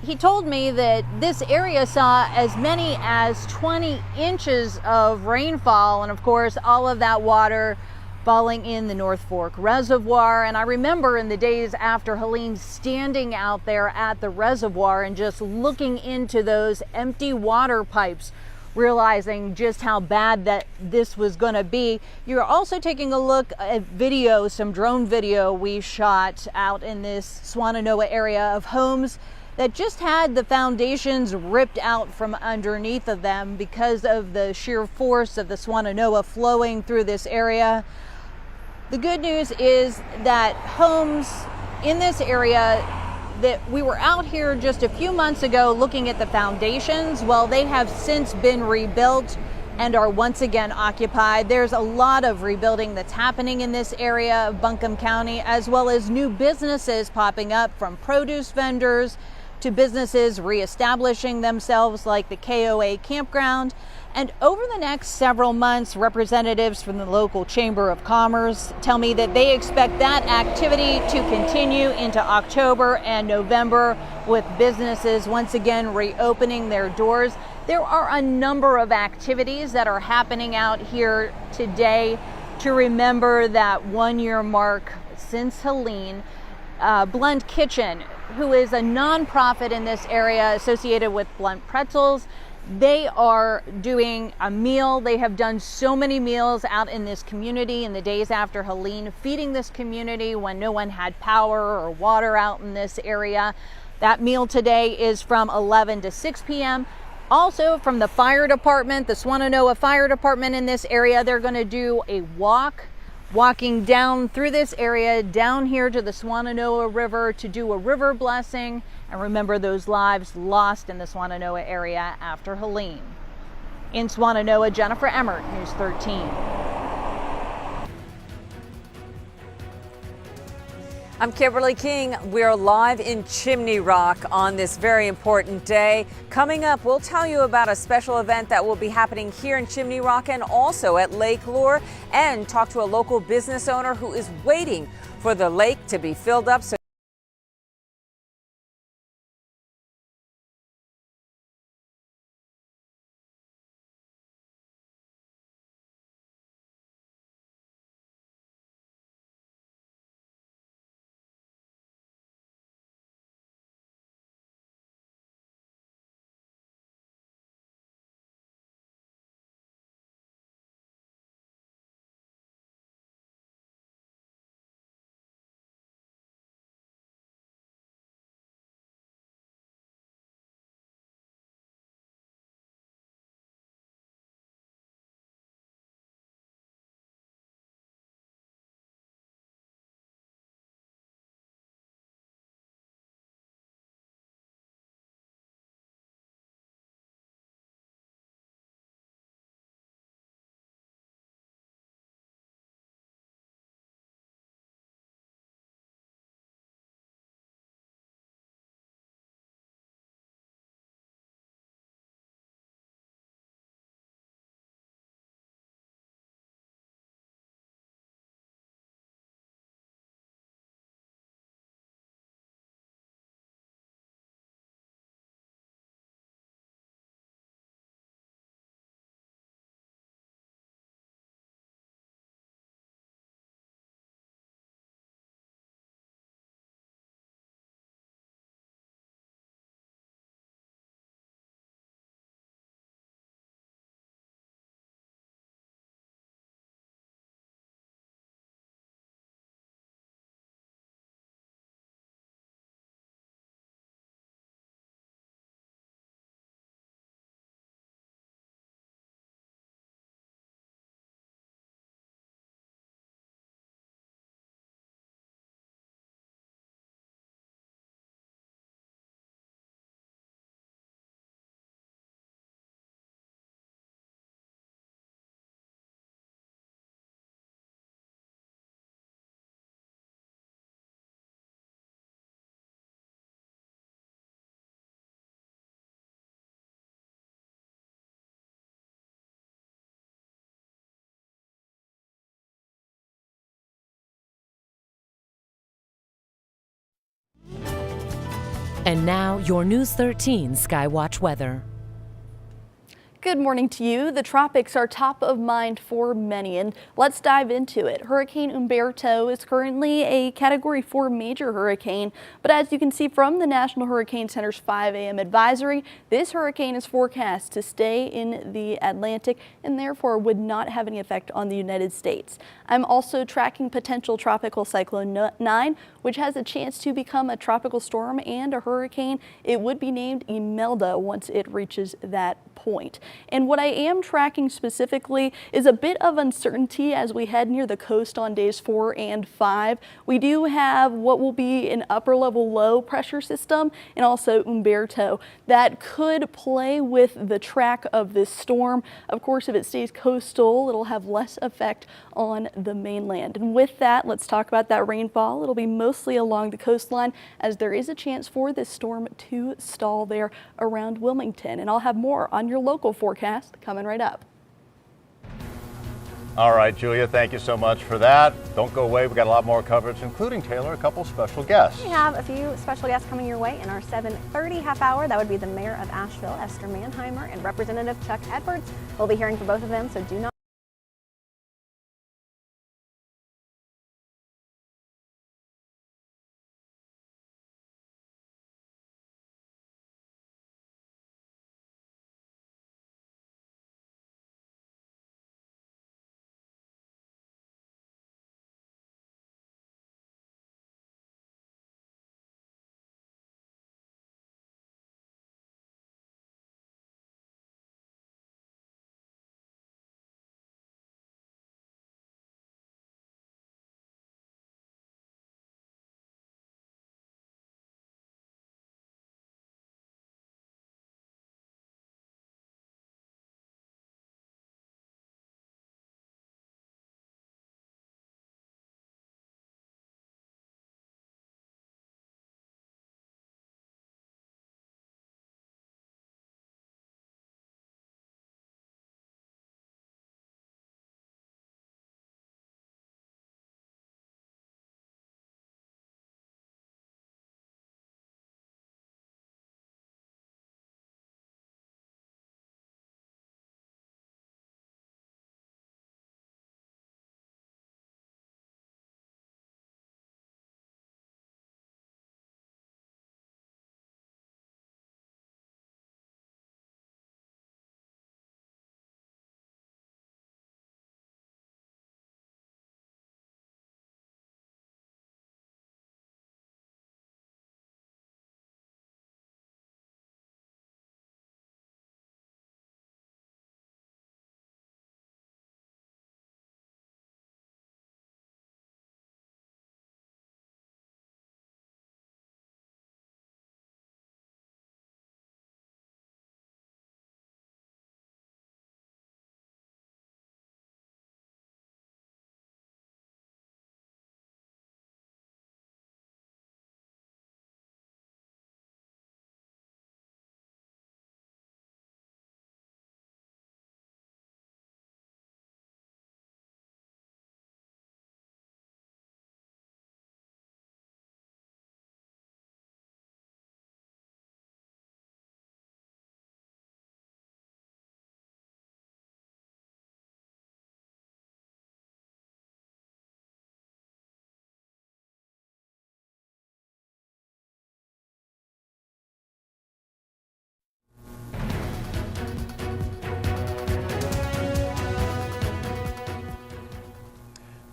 He told me that this area saw as many as 20 inches of rainfall, and of course all of that water falling in the North Fork Reservoir. And I remember in the days after Helene standing out there at the reservoir and just looking into those empty water pipes, realizing just how bad that this was going to be. You're also taking a look at video, some drone video we shot out in this Swannanoa area of homes that just had the foundations ripped out from underneath of them because of the sheer force of the Swannanoa flowing through this area. The good news is that homes in this area that we were out here just a few months ago looking at the foundations, well, they have since been rebuilt and are once again occupied. There's a lot of rebuilding that's happening in this area of Buncombe County, as well as new businesses popping up, from produce vendors to businesses reestablishing themselves like the KOA campground. And over the next several months, representatives from the local Chamber of Commerce tell me that they expect that activity to continue into October and November, with businesses once again reopening their doors. There are a number of activities that are happening out here today to remember that 1 year mark since Helene. Blunt Kitchen, who is a nonprofit in this area associated with Blunt Pretzels, they are doing a meal. They have done so many meals out in this community in the days after Helene, feeding this community when no one had power or water out in this area. That meal today is from 11 to 6 p.m. Also, from the fire department, the Swannanoa Fire Department in this area, they're going to do a walking down through this area, down here to the Swannanoa River to do a river blessing and remember those lives lost in the Swannanoa area after Helene. In Swannanoa, Jennifer Emmert, News 13. I'm Kimberly King. We're live in Chimney Rock on this very important day. Coming up, we'll tell you about a special event that will be happening here in Chimney Rock and also at Lake Lure, and talk to a local business owner who is waiting for the lake to be filled up. And now, your News 13 Skywatch weather. Good morning to you. The tropics are top of mind for many, and let's dive into it. Hurricane Humberto is currently a Category 4 major hurricane, but as you can see from the National Hurricane Center's 5 a.m. advisory, this hurricane is forecast to stay in the Atlantic and therefore would not have any effect on the United States. I'm also tracking potential Tropical Cyclone 9, which has a chance to become a tropical storm and a hurricane. It would be named Imelda once it reaches that point. And what I am tracking specifically is a bit of uncertainty as we head near the coast on days 4 and 5. We do have what will be an upper level low pressure system and also Humberto that could play with the track of this storm. Of course, if it stays coastal, it'll have less effect on the mainland. And with that, let's talk about that rainfall. It'll be mostly along the coastline as there is a chance for this storm to stall there around Wilmington. And I'll have more on your local forecast coming right up. All right, Julia, thank you so much for that. Don't go away. We've got a lot more coverage, including, Taylor, a couple special guests. We have a few special guests coming your way in our 7:30 half hour. That would be the Mayor of Asheville, Esther Manheimer, and Representative Chuck Edwards. We'll be hearing from both of them, so do not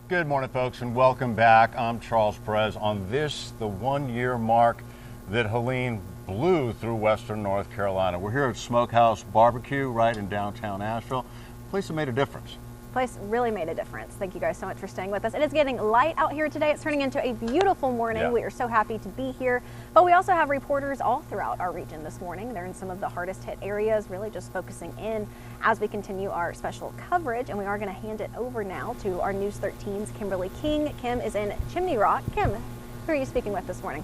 Good morning, folks, and welcome back. I'm Charles Perez. On this, the 1-year mark that Helene blew through western North Carolina. We're here at Smokehouse Barbecue right in downtown Asheville. Place that made a difference. Place really made a difference. Thank you guys so much for staying with us. It is getting light out here today. It's turning into a beautiful morning. Yeah. We are so happy to be here. But we also have reporters all throughout our region this morning. They're in some of the hardest hit areas, really just focusing in as we continue our special coverage. And we are going to hand it over now to our News 13's Kimberly King. Kim is in Chimney Rock. Kim, who are you speaking with this morning?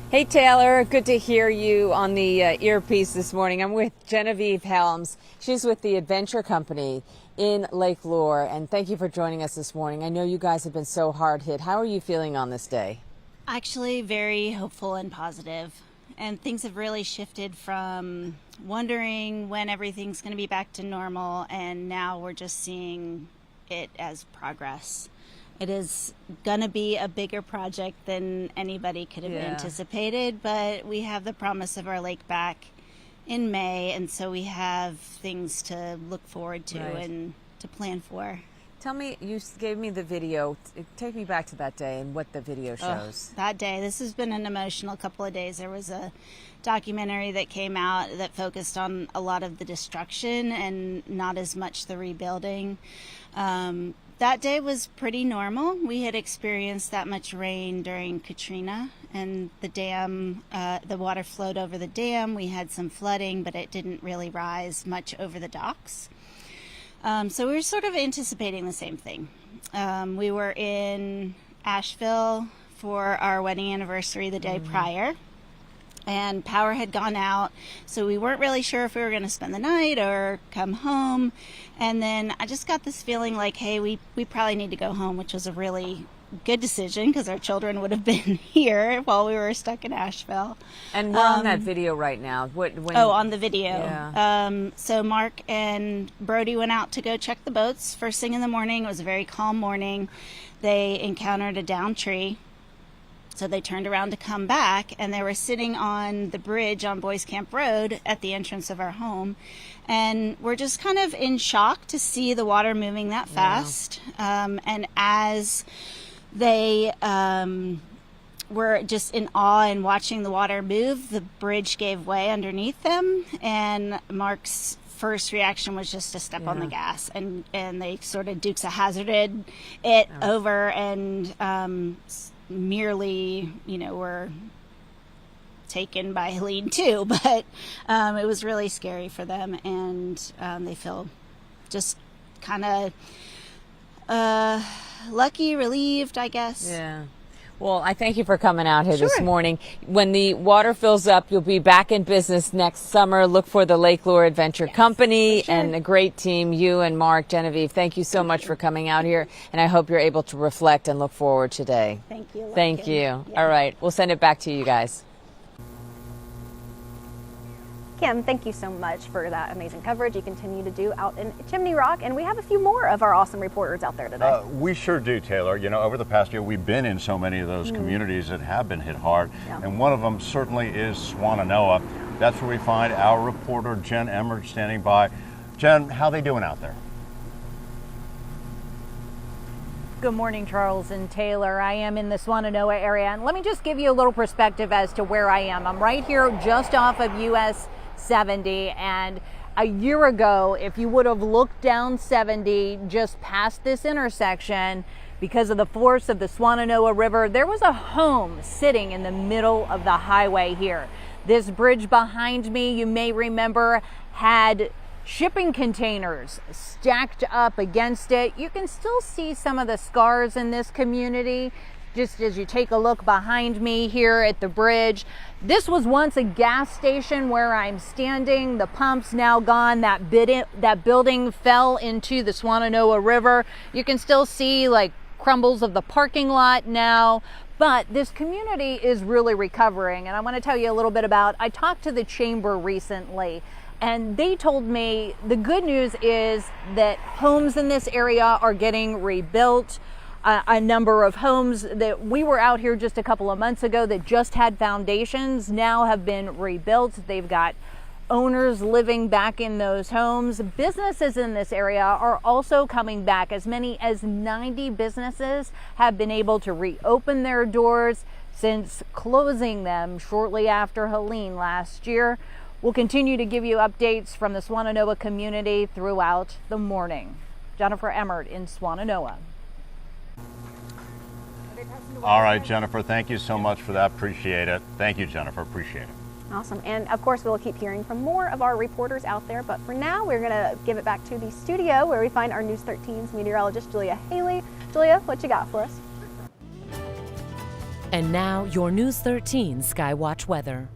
Hey Taylor, good to hear you on the earpiece this morning. I'm with Genevieve Helms. She's with the Adventure Company in Lake Lure, and thank you for joining us this morning. I know you guys have been so hard hit. How are you feeling on this day? Actually, very hopeful and positive. And things have really shifted from wondering when everything's going to be back to normal, and now we're just seeing it as progress. It is going to be a bigger project than anybody could have anticipated, but we have the promise of our lake back in May, and so we have things to look forward to and to plan for. Tell me, you gave me the video. Take me back to that day and what the video shows. That day, this has been an emotional couple of days. There was a documentary that came out that focused on a lot of the destruction and not as much the rebuilding. That day was pretty normal. We had experienced that much rain during Katrina, and the dam, the water flowed over the dam. We had some flooding, but it didn't really rise much over the docks. So we were sort of anticipating the same thing. We were in Asheville for our wedding anniversary the day prior, and power had gone out, so we weren't really sure if we were going to spend the night or come home. And then I just got this feeling like, hey, we probably need to go home, which was a really good decision because our children would have been here while we were stuck in Asheville. And we're on that video right now. On the video. Yeah. So Mark and Brody went out to go check the boats first thing in the morning. It was a very calm morning. They encountered a downed tree. So they turned around to come back, and they were sitting on the bridge on Boys Camp Road at the entrance of our home. And we're just kind of in shock to see the water moving that fast. And as they were just in awe and watching the water move, the bridge gave way underneath them, and Mark's first reaction was just to step on the gas, and they sort of Dukes of Hazzarded it over, and merely, were taken by Helene too, but it was really scary for them, and they feel just kind of lucky, relieved, I guess. Yeah. Well, I thank you for coming out here this morning. When the water fills up, you'll be back in business next summer. Look for the Lake Lure Adventure Company and a great team, you and Mark, Genevieve. Thank you so much for coming out here, and I hope you're able to reflect and look forward today. Thank you. Thank you. Yeah. All right. We'll send it back to you guys. Kim, thank you so much for that amazing coverage you continue to do out in Chimney Rock, and we have a few more of our awesome reporters out there today. We sure do, Taylor. Over the past year, we've been in so many of those communities that have been hit hard, and one of them certainly is Swannanoa. That's where we find our reporter, Jen Emmert, standing by. Jen, how are they doing out there? Good morning, Charles and Taylor. I am in the Swannanoa area, and let me just give you a little perspective as to where I am. I'm right here just off of US 70, and a year ago, if you would have looked down 70 just past this intersection, because of the force of the Swannanoa River, there was a home sitting in the middle of the highway here. This bridge behind me, you may remember, had shipping containers stacked up against it. You can still see some of the scars in this community just as you take a look behind me here at the bridge. This was once a gas station where I'm standing. The pump's now gone. That building fell into the Swannanoa River. You can still see like crumbles of the parking lot now, but this community is really recovering. And I want to tell you a little bit about, I talked to the chamber recently, and they told me the good news is that homes in this area are getting rebuilt. A number of homes that we were out here just a couple of months ago that just had foundations now have been rebuilt. They've got owners living back in those homes. Businesses in this area are also coming back. As many as 90 businesses have been able to reopen their doors since closing them shortly after Helene last year. We'll continue to give you updates from the Swannanoa community throughout the morning. Jennifer Emmert in Swannanoa. All right, Jennifer, thank you so much for that. Appreciate it. Thank you, Jennifer. Appreciate it. Awesome. And of course, we'll keep hearing from more of our reporters out there. But for now, we're going to give it back to the studio where we find our News 13's meteorologist, Julia Haley. Julia, what you got for us? And now, your News 13 Skywatch weather.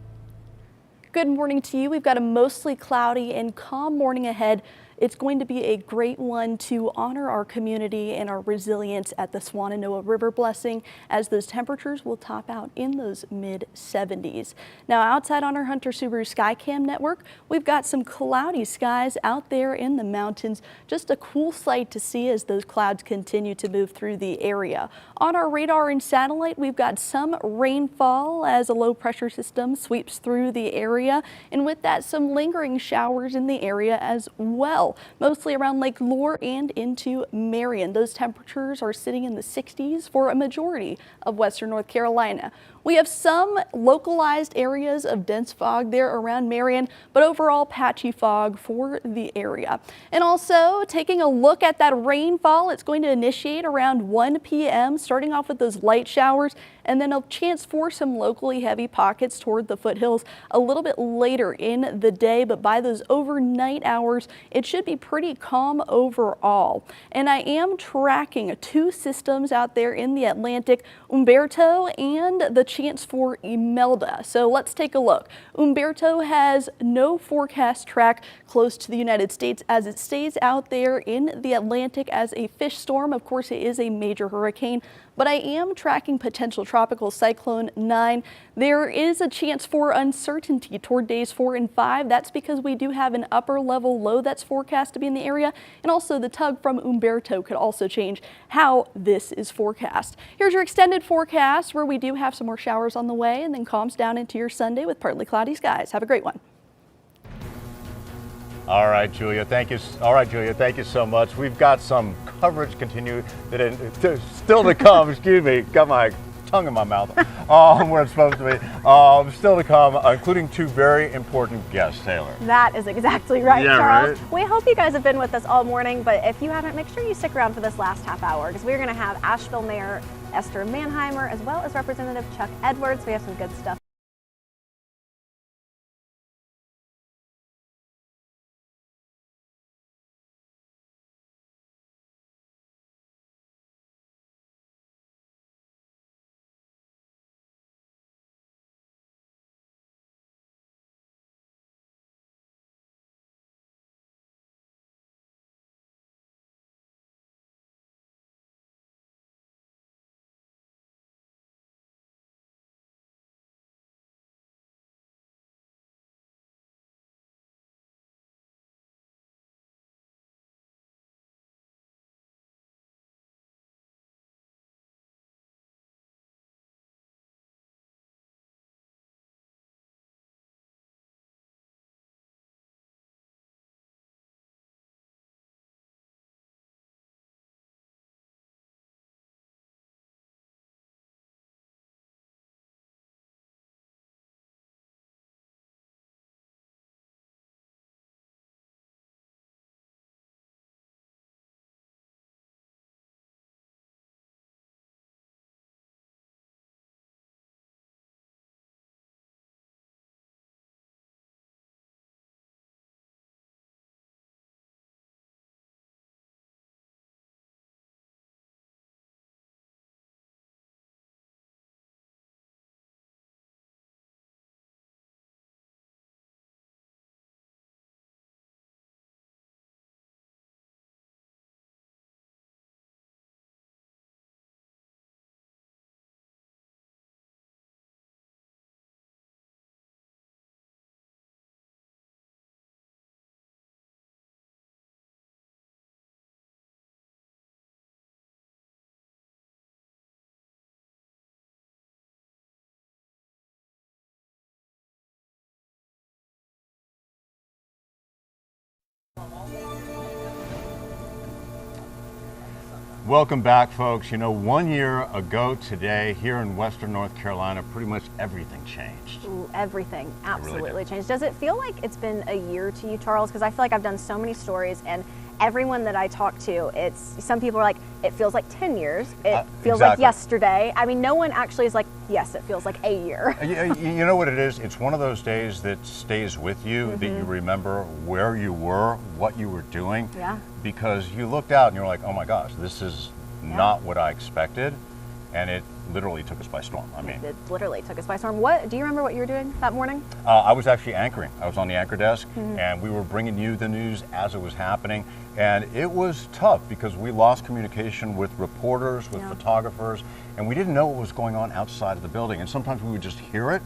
Good morning to you. We've got a mostly cloudy and calm morning ahead. It's going to be a great one to honor our community and our resilience at the Swannanoa River Blessing, as those temperatures will top out in those mid-70s. Now, outside on our Hunter Subaru Skycam network, we've got some cloudy skies out there in the mountains. Just a cool sight to see as those clouds continue to move through the area. On our radar and satellite, we've got some rainfall as a low pressure system sweeps through the area, and with that, some lingering showers in the area as well, mostly around Lake Lure and into Marion. Those temperatures are sitting in the 60s for a majority of western North Carolina. We have some localized areas of dense fog there around Marion, but overall patchy fog for the area. And also taking a look at that rainfall, it's going to initiate around 1 p.m., starting off with those light showers, and then a chance for some locally heavy pockets toward the foothills a little bit later in the day. But by those overnight hours, it should be pretty calm overall. And I am tracking 2 systems out there in the Atlantic, Umberto and the chance for Imelda. So let's take a look. Umberto has no forecast track close to the United States as it stays out there in the Atlantic as a fish storm. Of course, it is a major hurricane, but I am tracking potential tropical cyclone 9. There is a chance for uncertainty toward days 4 and 5. That's because we do have an upper level low that's forecast to be in the area, and also the tug from Umberto could also change how this is forecast. Here's your extended forecast, where we do have some more showers on the way and then calms down into your Sunday with partly cloudy skies. Have a great one. All right, Julia, thank you. All right, Julia, thank you so much. We've got some coverage continue still to come. Excuse me, got my tongue in my mouth where it's supposed to be. Still to come, including 2 very important guests, Taylor. That is exactly right, Yeah, Charles. right? We hope you guys have been with us all morning, but if you haven't, make sure you stick around for this last half hour, because we're going to have Asheville Mayor Esther Manheimer as well as Representative Chuck Edwards. We have some good stuff. Welcome back, folks. You know, 1 year ago today, here in Western North Carolina, pretty much everything changed. Ooh, everything absolutely really changed. Does it feel like it's been a year to you, Charles? Because I feel like I've done so many stories, and everyone that I talk to, some people are like, it feels like 10 years. It feels like yesterday. I mean, no one actually is like, yes, it feels like a year. You know what it is? It's one of those days that stays with you, that you remember where you were, what you were doing. Yeah. Because you looked out and you're like, oh my gosh, this is not what I expected. And it literally took us by storm. I mean, It literally took us by storm. What do you remember what you were doing that morning? I was actually anchoring. I was on the anchor desk, and we were bringing you the news as it was happening. And it was tough because we lost communication with reporters, with photographers, and we didn't know what was going on outside of the building. And sometimes we would just hear it,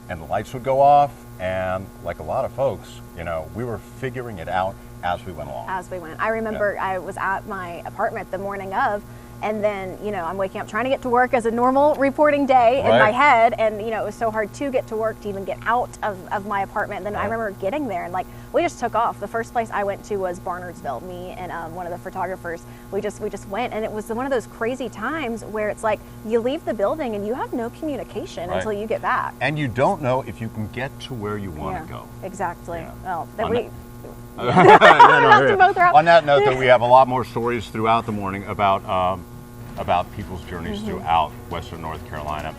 and the lights would go off. And like a lot of folks, you know, we were figuring it out as we went along. As we went. I remember I was at my apartment the morning of, and then, you know, I'm waking up trying to get to work as a normal reporting day in my head. And, you know, it was so hard to get to work, to even get out of my apartment. And then I remember getting there and like, we just took off. The first place I went to was Barnardsville. Me and one of the photographers, we just went. And it was one of those crazy times where it's like you leave the building and you have no communication until you get back. And you don't know if you can get to where you want to go. Exactly. Yeah. Well, that we... On that note, though, we have a lot more stories throughout the morning about people's journeys throughout Western North Carolina.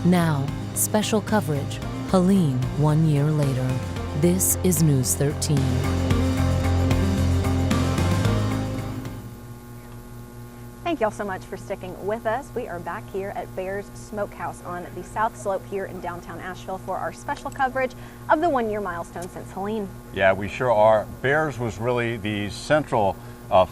Now, special coverage, Helene 1 year later. This is News 13. Thank y'all so much for sticking with us. We are back here at Bear's Smokehouse on the South Slope here in downtown Asheville for our special coverage of the 1 year milestone since Helene. Yeah, we sure are. Bear's was really the central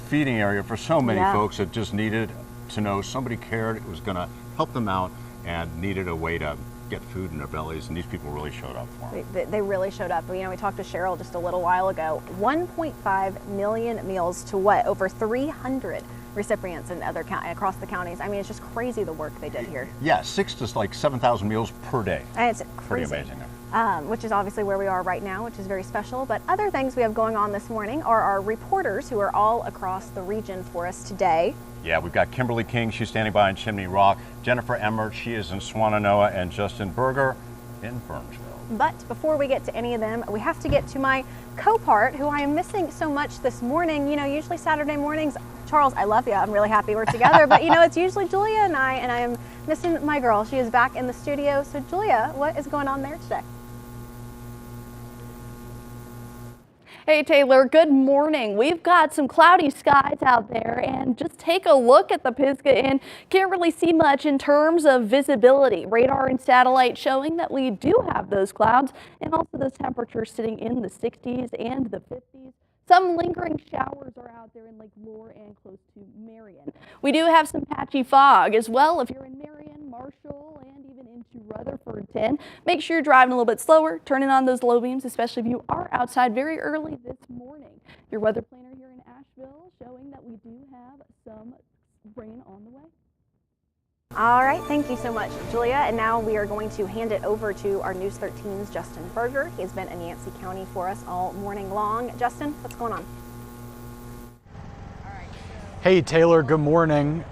feeding area for so many folks that just needed to know somebody cared, it was going to help them out, and needed a way to get food in their bellies, and these people really showed up for them. They really showed up. You know, we talked to Cheryl just a little while ago. 1.5 million meals to what? Over 300 recipients in other across the counties. I mean, it's just crazy the work they did here. Yeah, 6,000 to like 7,000 meals per day. And it's pretty crazy. amazing. Which is obviously where we are right now, which is very special. But other things we have going on this morning are our reporters who are all across the region for us today. Yeah, we've got Kimberly King, she's standing by in Chimney Rock. Jennifer Emmert, she is in Swannanoa, and Justin Berger in Burnsville. But before we get to any of them, we have to get to my co-part, who I am missing so much this morning. You know, usually Saturday mornings, Charles, I love you. I'm really happy we're together. But you know, it's usually Julia and I am missing my girl. She is back in the studio. So Julia, what is going on there today? Hey Taylor, good morning. We've got some cloudy skies out there, and just take a look at the Pisgah Inn. Can't really see much in terms of visibility. Radar and satellite showing that we do have those clouds, and also those temperatures sitting in the 60s and the 50s. Some lingering showers are out there in Lake Lure and close to Marion. We do have some patchy fog as well if you're in Marion, Marshall, and even into Rutherford 10. Make sure you're driving a little bit slower, turning on those low beams, especially if you are outside very early this morning. Your weather planner here in Asheville showing that we do have some rain on the way. All right, thank you so much, Julia. And now we are going to hand it over to our News 13's Justin Berger. He's been in Yancey County for us all morning long. Justin, what's going on? Hey Taylor, good morning.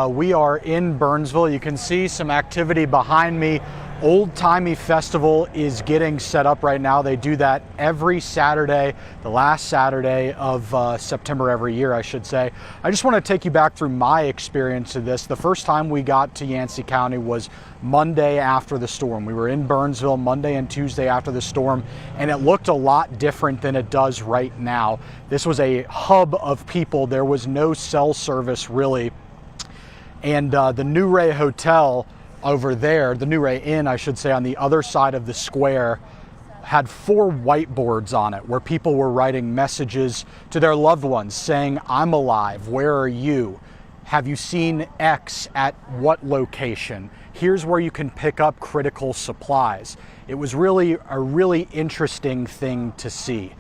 We are in Burnsville. You can see some activity behind me. Old Timey Festival is getting set up right now. They do that every Saturday, the last Saturday of September every year, I should say. I just want to take you back through my experience of this. The first time we got to Yancey County was Monday after the storm. We were in Burnsville Monday and Tuesday after the storm, and it looked a lot different than it does right now. This was a hub of people. There was no cell service really. And the New Ray Hotel over there, the New Ray Inn, I should say, on the other side of the square, had 4 whiteboards on it where people were writing messages to their loved ones saying, "I'm alive, where are you? Have you seen X at what location? Here's where you can pick up critical supplies." It was really a really interesting thing to see.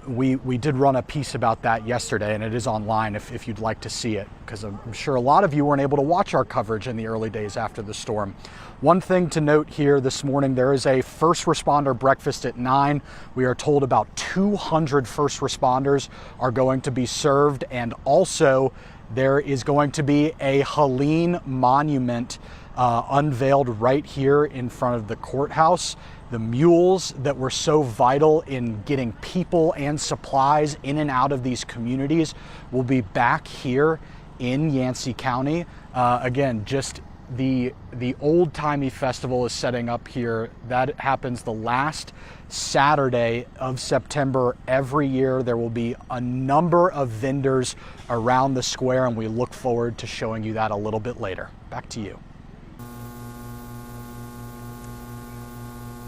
We did run a piece about that yesterday, and it is online if you'd like to see it, because I'm sure a lot of you weren't able to watch our coverage in the early days after the storm. One thing to note here this morning, there is a first responder breakfast at 9. We are told about 200 first responders are going to be served, and also there is going to be a Helene monument unveiled right here in front of the courthouse. The mules that were so vital in getting people and supplies in and out of these communities will be back here in Yancey County. Again, just the Old Timey Festival is setting up here. That happens the last Saturday of September every year. There will be a number of vendors around the square, and we look forward to showing you that a little bit later. Back to you.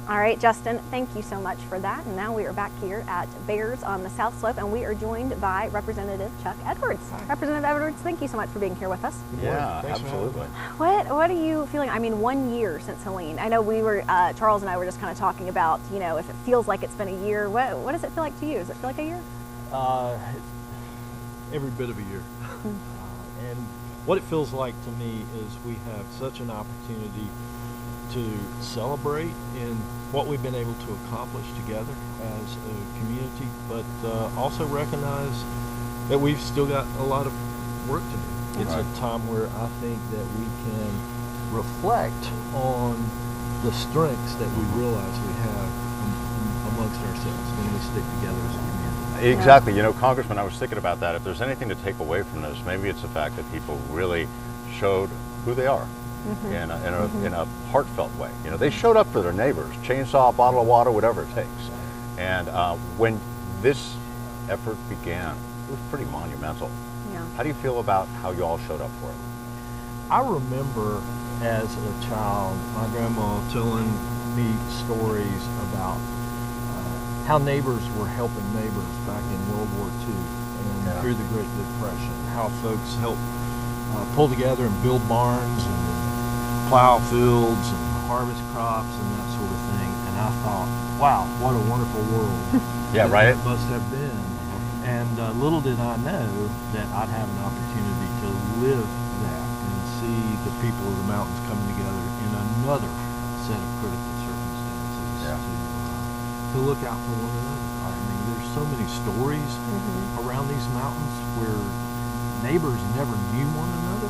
All right, Justin, thank you so much for that. And now we are back here at Bears on the South Slope, and we are joined by Representative Chuck Edwards. Representative Edwards, thank you so much for being here with us. Yeah, absolutely. What are you feeling? I mean, 1 year since Helene. I know we were, Charles and I were just kind of talking about, you know, if it feels like it's been a year. What does it feel like to you? Does it feel like a year? Every bit of a year. And what it feels like to me is we have such an opportunity to celebrate in what we've been able to accomplish together as a community, but also recognize that we've still got a lot of work to do. It's a time where I think that we can reflect on the strengths that we realize we have amongst ourselves when we stick together as a community. Exactly. You know, Congressman, I was thinking about that. If there's anything to take away from this, maybe it's the fact that people really showed who they are. In a heartfelt way. You know, they showed up for their neighbors, chainsaw, bottle of water, whatever it takes. And when this effort began, it was pretty monumental. Yeah. How do you feel about how you all showed up for it? I remember as a child, my grandma telling me stories about how neighbors were helping neighbors back in World War II and through the Great Depression, how folks helped pull together and build barns and plow fields and harvest crops and that sort of thing. And I thought, wow, what a wonderful world that must have been. And little did I know that I'd have an opportunity to live that and see the people of the mountains coming together in another set of critical circumstances to look out for one another. I mean, there's so many stories around these mountains where neighbors never knew one another.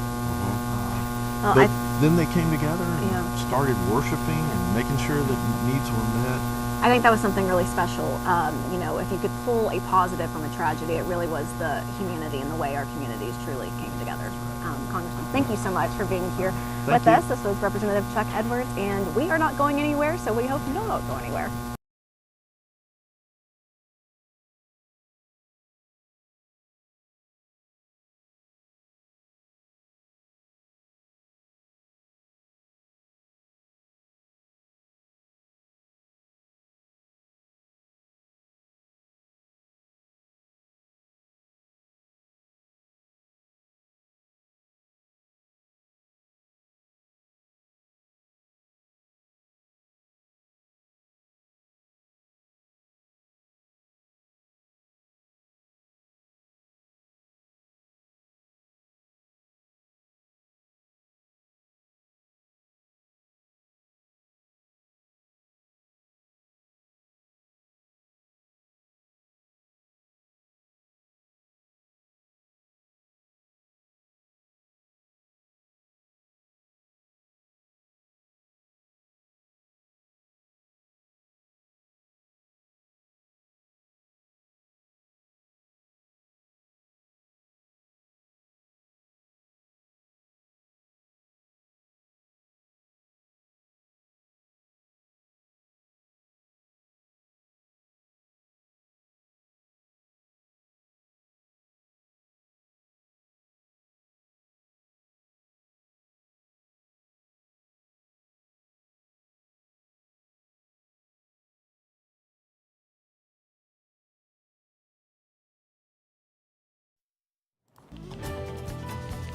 But then they came together and started worshiping and making sure that needs were met. I think that was something really special. You know, if you could pull a positive from a tragedy, it really was the humanity and the way our communities truly came together. Congressman, thank you so much for being here with us. This was Representative Chuck Edwards, and we are not going anywhere, so we hope you don't go anywhere.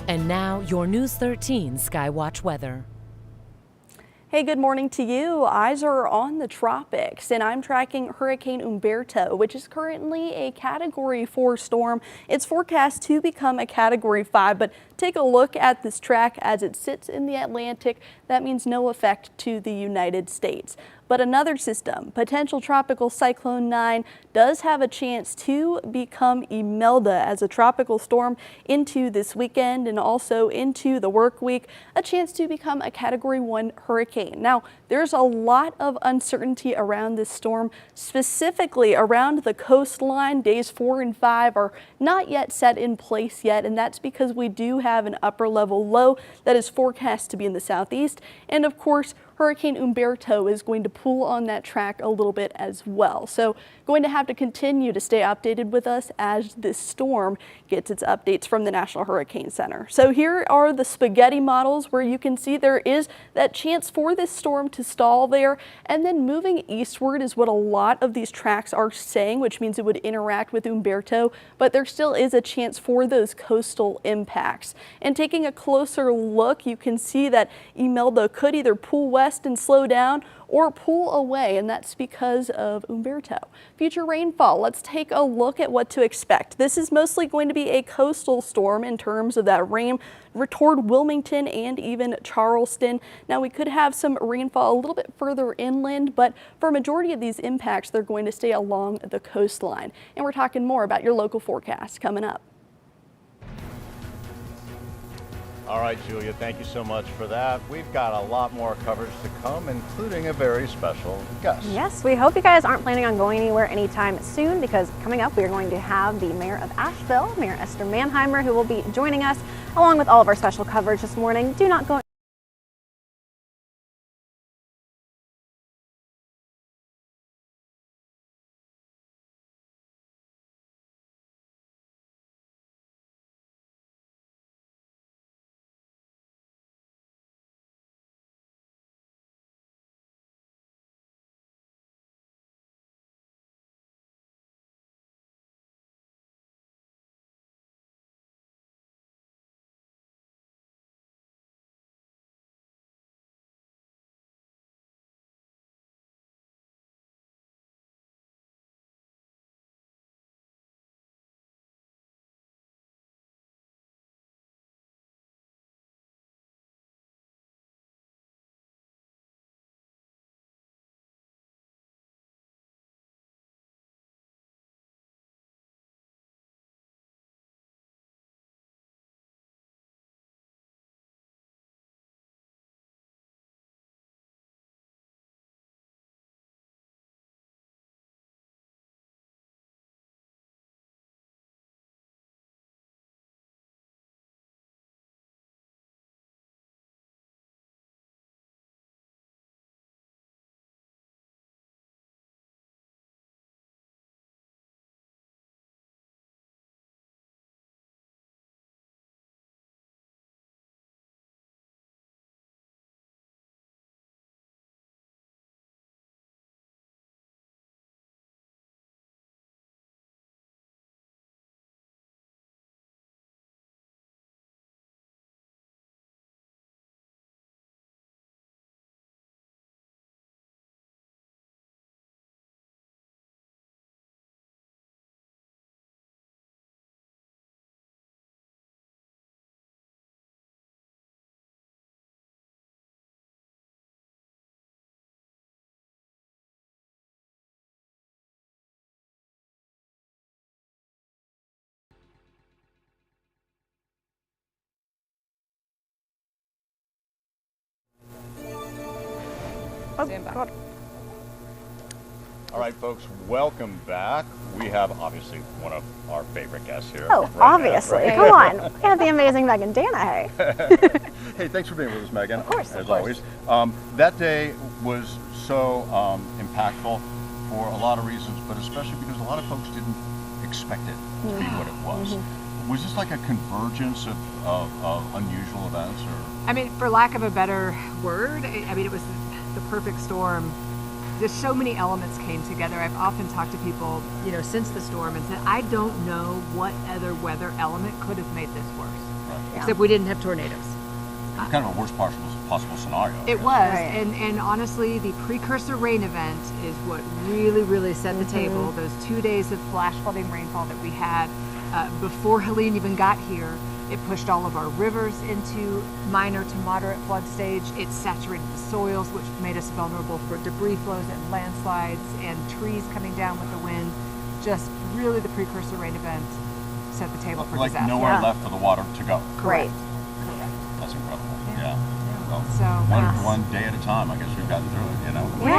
And now, your News 13 Skywatch weather. Hey, good morning to you. Eyes are on the tropics, and I'm tracking Hurricane Humberto, which is currently a Category 4 storm. It's forecast to become a Category 5, but take a look at this track as it sits in the Atlantic. That means no effect to the United States. But another system, potential tropical cyclone 9, does have a chance to become Imelda as a tropical storm into this weekend and also into the work week, a chance to become a Category 1 hurricane. Now, there's a lot of uncertainty around this storm, specifically around the coastline. Days 4 and 5 are not yet set in place yet, and that's because we do have an upper level low that is forecast to be in the southeast. And of course, Hurricane Humberto is going to pull on that track a little bit as well. So going to have to continue to stay updated with us as this storm gets its updates from the National Hurricane Center. So here are the spaghetti models where you can see there is that chance for this storm to stall there, and then moving eastward is what a lot of these tracks are saying, which means it would interact with Humberto, but there still is a chance for those coastal impacts. And taking a closer look, you can see that Imelda could either pull west and slow down or pull away, and that's because of Humberto. Future rainfall, let's take a look at what to expect. This is mostly going to be a coastal storm in terms of that rain toward Wilmington and even Charleston. Now we could have some rainfall a little bit further inland, but for a majority of these impacts, they're going to stay along the coastline. And we're talking more about your local forecast coming up. All right, Julia, thank you so much for that. We've got a lot more coverage to come, including a very special guest. Yes, we hope you guys aren't planning on going anywhere anytime soon, because coming up we are going to have the Mayor of Asheville, Mayor Esther Manheimer, who will be joining us along with all of our special coverage this morning. Do not go Stand by. God. All right, folks, welcome back. We have obviously one of our favorite guests here. Oh, right obviously. now, right? Come on. We have the amazing Megan Danahay. Hey, thanks for being with us, Megan. Of course, as always. That day was so impactful for a lot of reasons, but especially because a lot of folks didn't expect it to be what it was. Was this like a convergence of unusual events, or? I mean, for lack of a better word, I mean, it was the perfect storm. Just so many elements came together. I've often talked to people, you know, since the storm and said, I don't know what other weather element could have made this worse. Right. Except we didn't have tornadoes. It was kind of a worst possible scenario. It was, and honestly, the precursor rain event is what really set the table. Those 2 days of flash flooding rainfall that we had before Helene even got here, it pushed all of our rivers into minor to moderate flood stage. It saturated the soils, which made us vulnerable for debris flows and landslides and trees coming down with the wind. Just really the precursor rain event set the table for disaster. Like nowhere left for the water to go. Correct. That's incredible. Yeah. Well, So one day at a time, I guess we've gotten through it, you know. We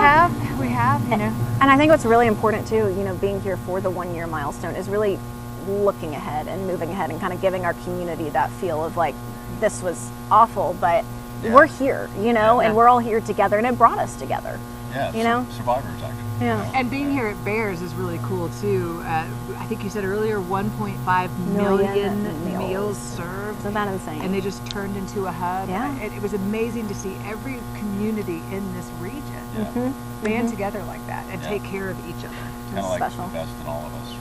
have, you know. And I think what's really important too, you know, being here for the 1 year milestone is really looking ahead and moving ahead and kind of giving our community that feel of like, this was awful, but we're here, you know, and we're all here together, and it brought us together. Yeah, you know, survivors actually. Yeah. And being here at Bears is really cool too. I think you said earlier 1.5 million meals served. Isn't that insane? And they just turned into a hub. Yeah. It was amazing to see every community in this region band together like that and take care of each other. Kind of like special. the best in all of us.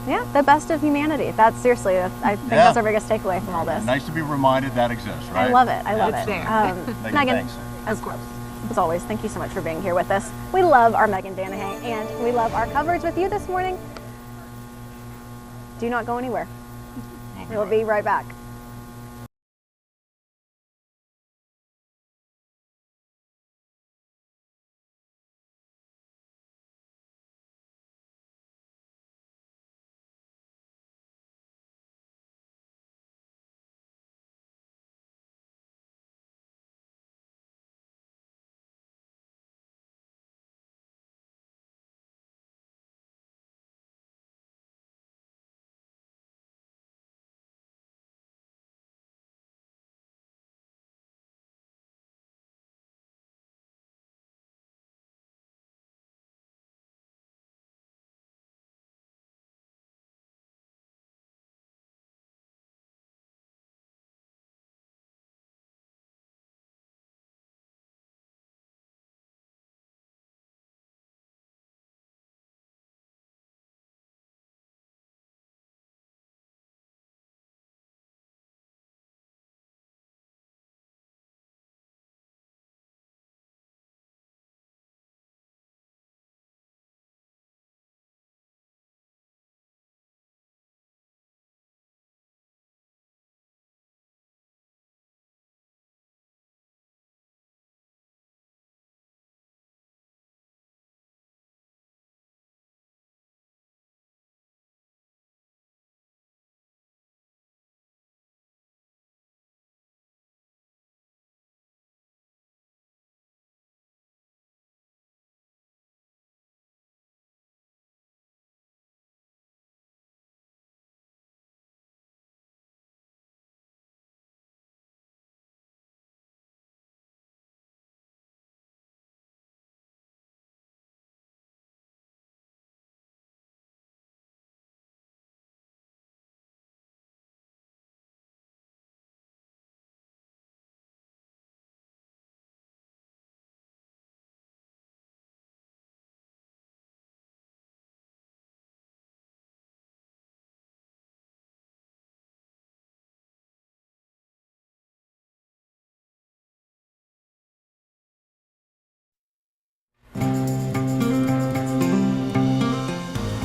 Yeah, the best of humanity. That's seriously, I think that's our biggest takeaway from all this. Nice to be reminded that exists, right? I love it. I love it. Megan, thanks. As always, thank you so much for being here with us. We love our Megan Danahay, and we love our coverage with you this morning. Do not go anywhere. We'll be right back.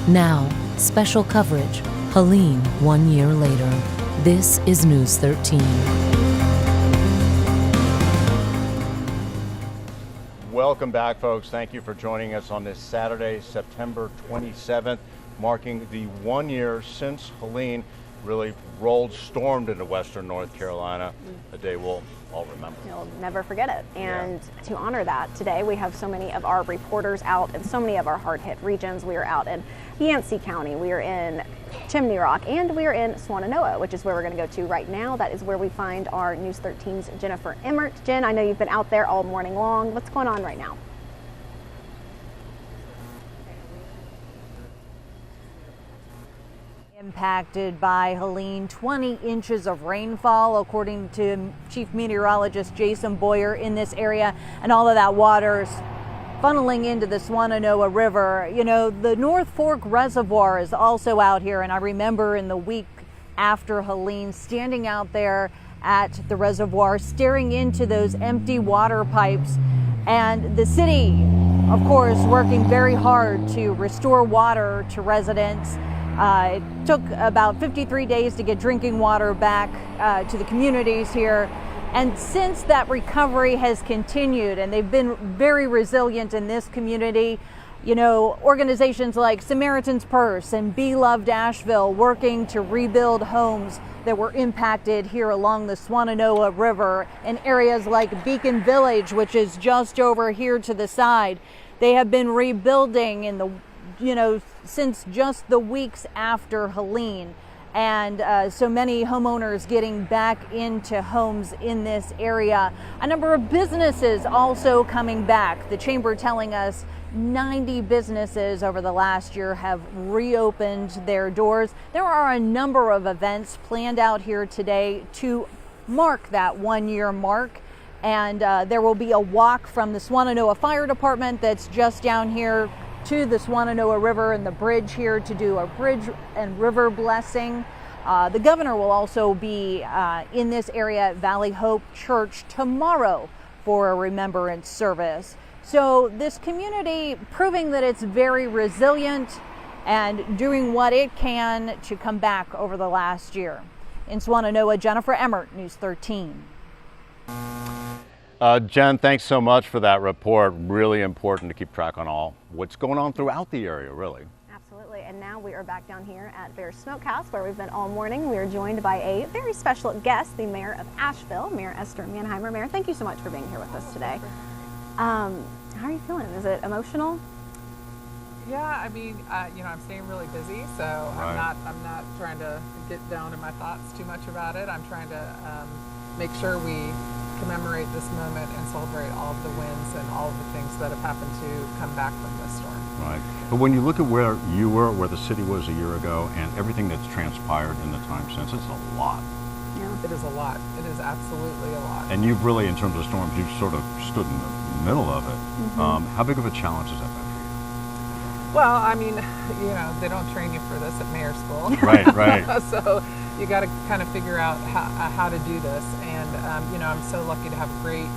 Now, special coverage, Helene 1 year later. This is News 13. Welcome back, folks. Thank you for joining us on this Saturday, September 27th, marking the 1 year since Helene. really stormed into western North Carolina, a day we'll all remember. You'll never forget it. And to honor that, today we have so many of our reporters out in so many of our hard-hit regions. We are out in Yancey County, we are in Chimney Rock, and we are in Swannanoa, which is where we're going to go to right now. That is where we find our News 13's Jennifer Emmert. Jen, I know you've been out there all morning long. What's going on right now? Impacted by Helene, 20 inches of rainfall, according to Chief Meteorologist Jason Boyer in this area, and all of that water is funneling into the Swannanoa River. You know, the North Fork Reservoir is also out here, and I remember in the week after Helene standing out there at the reservoir, staring into those empty water pipes, and the city, of course, working very hard to restore water to residents. It took about 53 days to get drinking water back to the communities here. And since that recovery has continued, and they've been very resilient in this community, you know, organizations like Samaritan's Purse and Be Loved Asheville working to rebuild homes that were impacted here along the Swannanoa River, in areas like Beacon Village, which is just over here to the side. They have been rebuilding in the, you know, since just the weeks after Helene, and so many homeowners getting back into homes in this area. A number of businesses also coming back. The chamber telling us 90 businesses over the last year have reopened their doors. There are a number of events planned out here today to mark that 1 year mark. And there will be a walk from the Swannanoa Fire Department that's just down here to the Swannanoa River and the bridge here to do a bridge and river blessing. The governor will also be in this area at Valley Hope Church tomorrow for a remembrance service. So this community proving that it's very resilient and doing what it can to come back over the last year. In Swannanoa, Jennifer Emmert, News 13. Jen, thanks so much for that report. Really important to keep track on all what's going on throughout the area, really. Absolutely. And now we are back down here at Bear's Smokehouse, where we've been all morning. We are joined by a very special guest, the Mayor of Asheville, Mayor Esther Manheimer. Mayor, thank you so much for being here with us today. How are you feeling? Is it emotional? Yeah, I mean, you know, I'm staying really busy, so I'm not trying to get down in my thoughts too much about it. I'm trying to make sure we commemorate this moment and celebrate all of the wins and all of the things that have happened to come back from this storm. Right. But when you look at where you were, where the city was a year ago, and everything that's transpired in the time since, it's a lot. Yeah. It is a lot. It is absolutely a lot. And you've really, in terms of storms, you've sort of stood in the middle of it. Mm-hmm. How big of a challenge has that been for you? Well, I mean, you know, they don't train you for this at mayor school. Right, right. So you got to kind of figure out how to do this. And, you know, I'm so lucky to have a great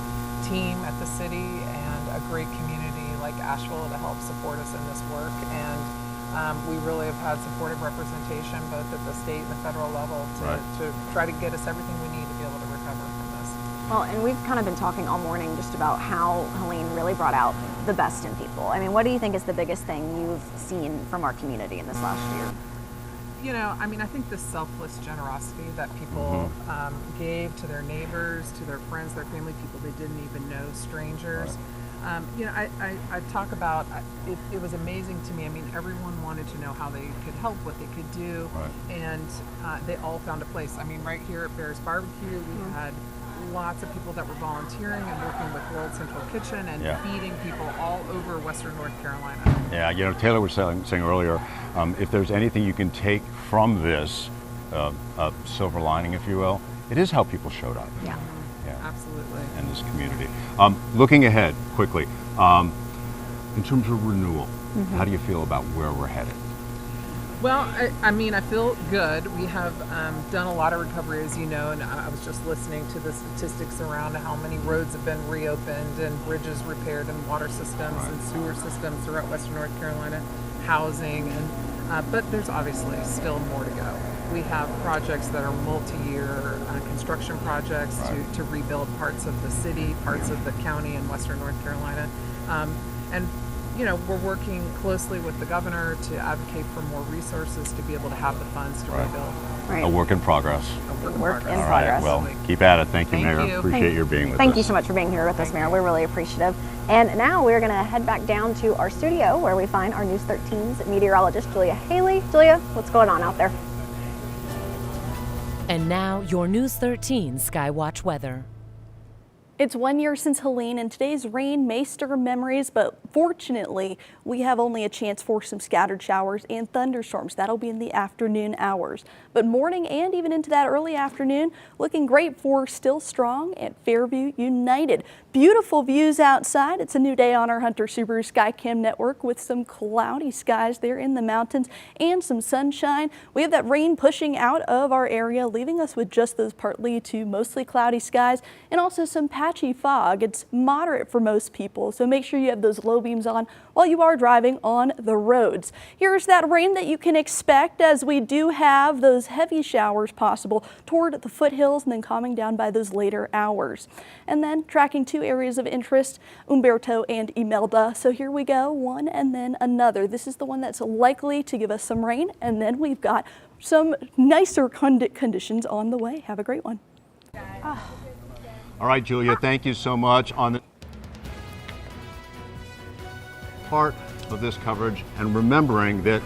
team at the city and a great community like Asheville to help support us in this work. And we really have had supportive representation both at the state and the federal level to try to get us everything we need to be able to recover from this. Well, and we've kind of been talking all morning just about how Helene really brought out the best in people. I mean, what do you think is the biggest thing you've seen from our community in this last year? You know, I mean, I think the selfless generosity that people gave to their neighbors, to their friends, their family, people they didn't even know, strangers. You know, I talk about, it was amazing to me. I mean, everyone wanted to know how they could help, what they could do, and they all found a place. I mean, right here at Bear's Barbecue, we had lots of people that were volunteering and working with World Central Kitchen and feeding people all over Western North Carolina. Yeah, you know, Taylor was saying earlier, if there's anything you can take from this, a silver lining, if you will, it is how people showed up. Yeah, absolutely. In this community. Looking ahead quickly, in terms of renewal, how do you feel about where we're headed? Well, I mean, I feel good. We have done a lot of recovery, as you know, and I was just listening to the statistics around how many roads have been reopened and bridges repaired and water systems and sewer systems throughout Western North Carolina, housing, and but there's obviously still more to go. We have projects that are multi-year construction projects to rebuild parts of the city, parts of the county in Western North Carolina, and you know, we're working closely with the governor to advocate for more resources to be able to have the funds to rebuild. A work in progress. A work in Work progress. in All right, progress. well, keep at it. Thank you, Thank Mayor. you. Appreciate your being with us. Thank you so much for being here with us, Mayor. We're really appreciative. And now we're going to head back down to our studio where we find our News 13's meteorologist, Julia Haley. Julia, what's going on out there? And now, your News 13 Skywatch weather. It's 1 year since Helene, and today's rain may stir memories, but fortunately, we have only a chance for some scattered showers and thunderstorms. That'll be in the afternoon hours. But morning and even into that early afternoon, looking great for Still Strong at Fairview United. Beautiful views outside. It's a new day on our Hunter Subaru Skycam network with some cloudy skies there in the mountains and some sunshine. We have that rain pushing out of our area, leaving us with just those partly to mostly cloudy skies and also some patchy fog. It's moderate for most people, so make sure you have those low beams on while you are driving on the roads. Here's that rain that you can expect, as we do have those heavy showers possible toward the foothills and then calming down by those later hours. And then tracking two areas of interest, Umberto and Imelda. So here we go, one and then another. This is the one that's likely to give us some rain, and then we've got some nicer conditions on the way. Have a great one. All right, Julia, thank you so much. On the part of this coverage, and remembering that